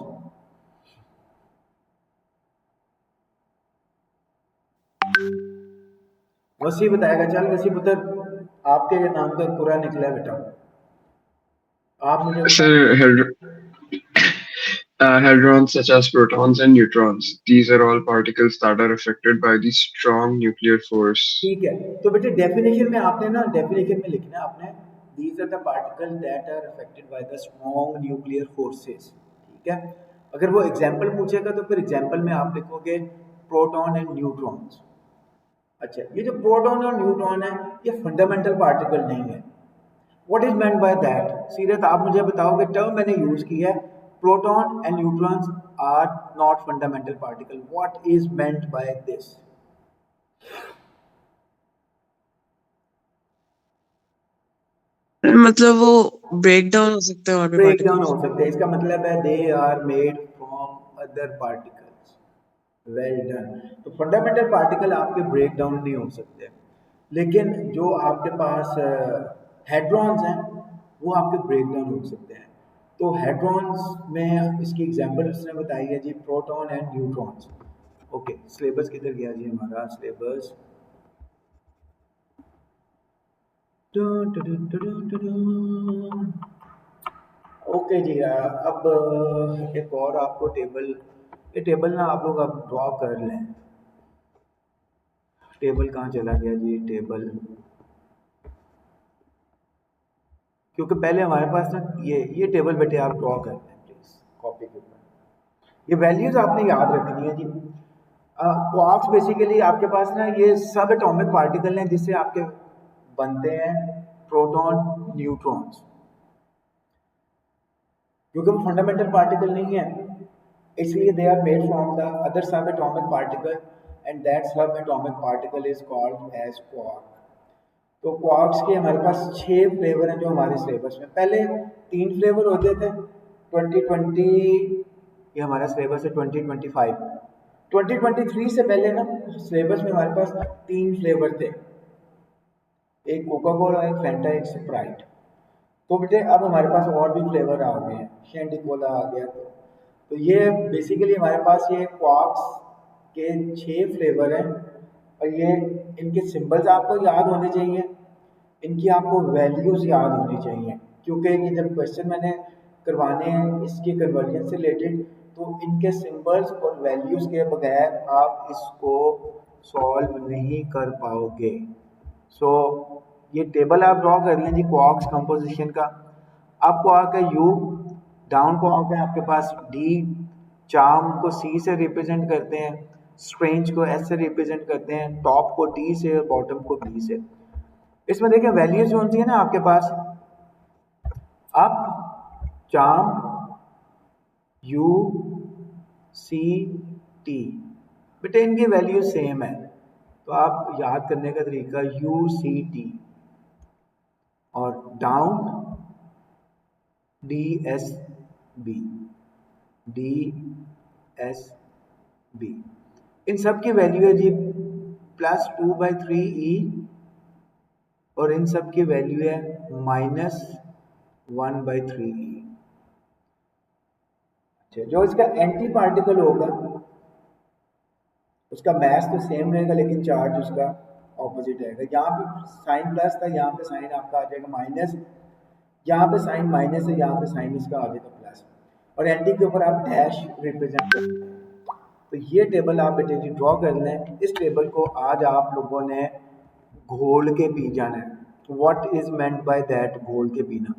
वसी बताएगा। चल वसी पुत्र, आपके नाम का पूरा निकला बेटा, आप मुझे Sir, hadrons such as protons and neutrons, these are all particles that are affected by the strong nuclear force. ठीक है। तो बेटे डेफिनेशन में आपने ना, डेफिनेशन में लिखना आपने these are the particles that are affected by the strong nuclear forces। ठीक है। अगर वो एग्जाम्पल पूछेगा तो फिर एग्जाम्पल में आप लिखोगे प्रोटॉन एंड न्यूट्रॉन्स। अच्छा, ये जो प्रोटॉन और न्यूट्रॉन है ये फंडामेंटल पार्टिकल नहीं है। What is meant by that? Seerat आप मुझे बताओगे, टर्म मैंने यूज की है proton and neutrons are not fundamental particle, what is meant by this? मतलब वो ब्रेक डाउन हो सकते हैं और भी ब्रेक डाउन पार्टिकल्स। हो सकते हैं, इसका मतलब है they are made from other particles. Well done. तो फंडामेंटल पार्टिकल आपके ब्रेक डाउन नहीं हो सकते, लेकिन जो आपके पास हेड्रॉन्स हैं वो आपके ब्रेक डाउन हो सकते हैं। तो हेड्रॉन्स में इसकी एग्जांपल उसने बताई है जी, proton and neutrons. Okay, syllabus किधर गया जी हमारा? सिलेबस ओके जी। अब एक और आपको टेबल, ये टेबल ना आप लोग अब ड्रॉ कर लें। टेबल कहाँ चला गया जी? टेबल, क्योंकि पहले हमारे पास ना ये टेबल बेटे आप ड्रॉ कर लें प्लीज कॉपी के ऊपर। ये वैल्यूज आपने याद रखनी है जी। क्वार्क्स बेसिकली आपके पास ना ये सब एटॉमिक पार्टिकल हैं जिससे आपके बनते हैं प्रोटॉन न्यूट्रॉन्स, क्योंकि वो फंडामेंटल पार्टिकल नहीं है, इसलिए they are made from the other sub atomic particle and that sub atomic particle is called as quark. तो क्वार्क्स के हमारे पास 6 फ्लेवर हैं जो हमारे सिलेबस में। पहले 3 फ्लेवर होते थे 2020, ये हमारा सिलेबस है 2025। 2023 से पहले ना सिलेबस में हमारे पास 3 फ्लेवर थे, एक कोका कोला, एक फैंटा, एक स्प्राइट। तो बेटे अब हमारे पास और भी फ्लेवर आ गए हैं, शैंडी कोला आ गया। तो ये बेसिकली हमारे पास ये क्वार्क्स के 6 फ्लेवर हैं और ये इनके सिंबल्स आपको याद होने चाहिए, इनकी आपको वैल्यूज याद होनी चाहिए, क्योंकि ये जब क्वेश्चन मैंने करवाने हैं इसके कन्वर्जन से रिलेटेड तो इनके सिंबल्स और वैल्यूज के बगैर आप इसको सॉल्व नहीं कर पाओगे। सो ये टेबल आप ड्रॉ कर लें जी क्वार्क्स कंपोजिशन का। अब क्वार्क है U, डाउन क्वार्क है आपके पास D, चार्म को C से रिप्रेजेंट करते हैं, स्ट्रेंज को एस से रिप्रेजेंट करते हैं, टॉप को टी से और बॉटम को बी से। इसमें देखें वैल्यूज जो होती है ना आपके पास, up, charm, U, C, T, बेटे इनकी वैल्यू सेम है, तो आप याद करने का तरीका यू सी टी, और down D S B, D S B, इन सब की वैल्यू है जी +2/3 ई, और इन सब की वैल्यू है -1/3 ई। अच्छा, जो इसका एंटी पार्टिकल होगा उसका मैथ तो सेम रहेगा, लेकिन चार्ज उसका ऑपोजिट रहेगा। यहाँ पे साइन प्लस था, यहाँ पे साइन आपका आ जाएगा माइनस, यहाँ पे साइन माइनस है, यहाँ पे साइन इसका आ जाएगा प्लस, और एंटी के ऊपर आप डैश रिप्रेजेंट करते हैं। तो ये टेबल आप बेटे जी ड्रॉ कर लें। इस टेबल को आज आप लोगों ने घोल के पी जाना है। What is meant by that, घोल के पीना?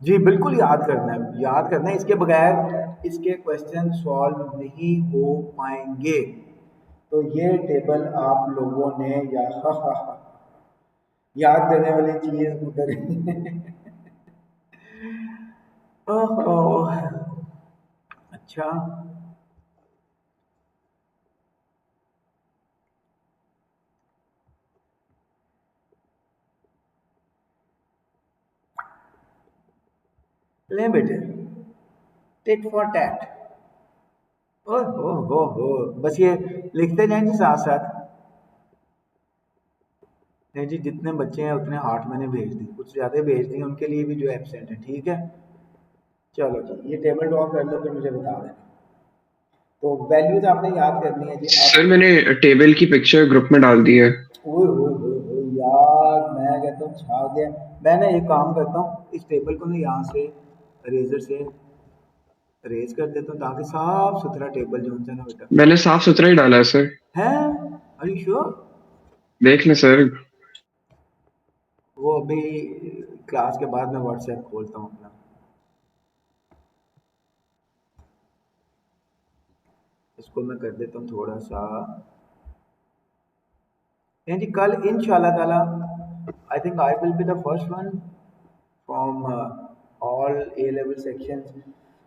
जी बिल्कुल याद करना है, याद करना है, इसके बगैर इसके क्वेश्चन सॉल्व नहीं हो पाएंगे। तो ये टेबल आप लोगों ने याद करने वाली चीज उधर ओहो, अच्छा ले बेटे, टिट फॉर टैट। हो, बस ये लिखते जाएं जी साथ साथ। नहीं जी, जितने बच्चे हैं उतने 8 मैंने भेज दी, कुछ ज़्यादा भेज दी उनके लिए भी जो एब्सेंट है, ठीक है। चलो जी, ये टेबल ड्रॉ कर लो, फिर मुझे बता देना। तो वैल्यूज आपने याद करनी है जी। सर मैंने टेबल की पिक्चर ग्रुप में डाल दी है। ओए यार, मैं कहता हूँ छा गया। मैं ना एक काम करता हूँ, इस टेबल को ना यहाँ से इरेजर से इरेज कर देता हूँ, ताकि साफ सुथरा टेबल जो होता है ना बेटा। मैंने साफ सुथरा ही डाला है सर। है? Are you sure? देख लें सर। वो अभी क्लास के बाद मैं व्हाट्सएप खोलता हूँ अपना। इसको मैं कर देता हूँ थोड़ा सा। जी कल इंशाल्लाह ताला I think I will be the first one from all A level sections,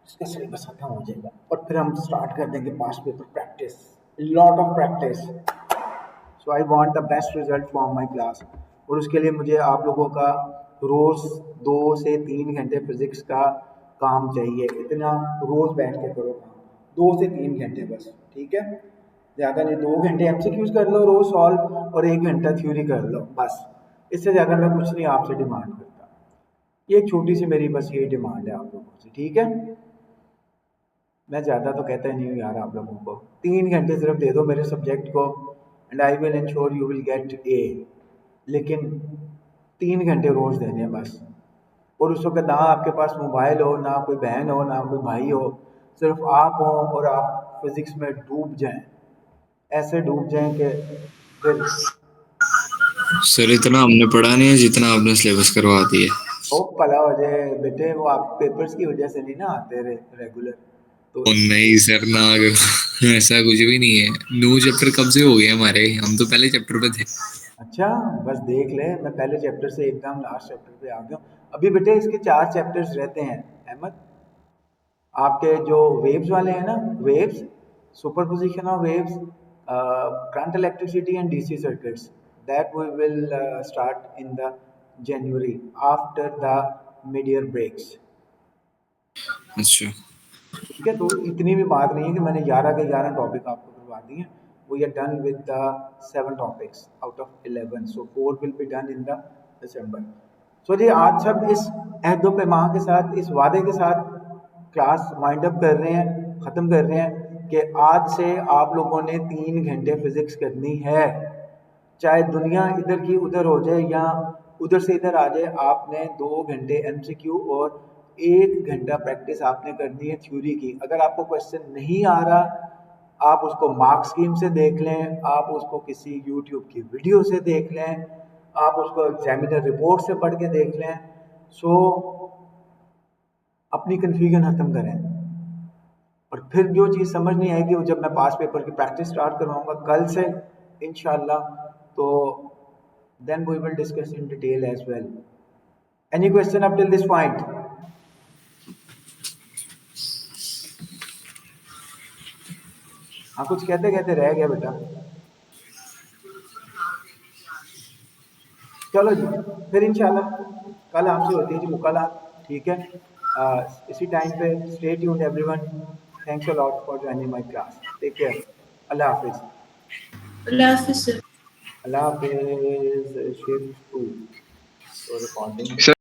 इसका सिलेबस खत्म हो जाएगा और फिर हम स्टार्ट कर देंगे past paper practice, lot of practice. So I want the best result from my class, और उसके लिए मुझे आप लोगों का रोज़ 2 से 3 घंटे फिजिक्स का काम चाहिए। इतना रोज़ बैठ के करो काम, 2 से 3 घंटे बस, ठीक है। ज़्यादा नहीं, 2 घंटे एमसीक्यूज कर लो रोज़ सॉल्व, और 1 घंटा थ्योरी कर लो बस। इससे ज़्यादा मैं कुछ नहीं आपसे डिमांड करता। ये एक छोटी सी मेरी बस ये डिमांड है आप लोगों से, ठीक है। मैं ज़्यादा तो कहता ही नहीं हूँ यार आप लोगों को। 3 घंटे सिर्फ दे दो मेरे सब्जेक्ट को, and I will ensure you will gate ए। लेकिन 3 घंटे रोज़ देने हैं बस। और उस वक्त ना आपके पास मोबाइल हो, ना कोई बहन हो, ना कोई भाई हो, सिर्फ आप हो, और आप फिज़िक्स में डूब जाएं, ऐसे डूब जाएं कि फिर सर इतना हमने पढ़ा नहीं है जितना आपने सिलेबस करवा दिया। ओ पला हो जाए बेटे। वो आप पेपर्स की वजह से नहीं ना आते रेगुलर तो। नहीं सर ना, अगर ऐसा कुछ भी नहीं है। 9 चैप्टर कब से हो गए हमारे, हम तो पहले चैप्टर पे थे। अच्छा बस देख ले, मैं पहले चैप्टर से एकदम लास्ट चैप्टर पे आ गया हूँ। अभी बेटे इसके 4 चैप्टर्स रहते हैं अहमद। आपके जो वेव्स वाले हैं ना, waves, superposition of waves, current electricity and DC circuits, that we will start in the January after the mid year breaks. अच्छा ठीक है, तो इतनी भी बात नहीं है कि मैंने 11 के 11 टॉपिक आपको करवा दिए हैं। We are done with the 7 topics out of 11, so 4 will be done in the December. So जी आज सब इस अहद व पैमा के साथ, इस वादे के साथ क्लास वाइंड अप कर रहे हैं, ख़त्म कर रहे हैं कि आज से आप लोगों ने 3 घंटे फिजिक्स करनी है। चाहे दुनिया इधर की उधर हो जाए या उधर से इधर आ जाए, आपने 2 घंटे एमसीक्यू और 1 घंटा प्रैक्टिस आपने करनी है थ्योरी की। अगर आपको क्वेश्चन नहीं आ रहा, आप उसको मार्क स्कीम से देख लें, आप उसको किसी यूट्यूब की वीडियो से देख लें, आप उसको एग्जामिनर रिपोर्ट से पढ़ के देख लें। सो अपनी कन्फ्यूजन ख़त्म करें और फिर जो चीज़ समझ नहीं आएगी वो जब मैं पास पेपर की प्रैक्टिस स्टार्ट करवाऊंगा कल से इंशाल्लाह, तो then we will discuss in detail as well. Any question up till this point? हाँ, कुछ कहते कहते रह गया बेटा. चलो जी, फिर इंशाल्लाह कल आपसे होती है जी मुलाकात, ठीक है. इसी टाइम पे stay tuned everyone. Thanks a lot for joining my class. Take care. अल्लाह हाफिज. Allah Hafiz, sir. अल्लाह हाफिज. Shift to recording. सर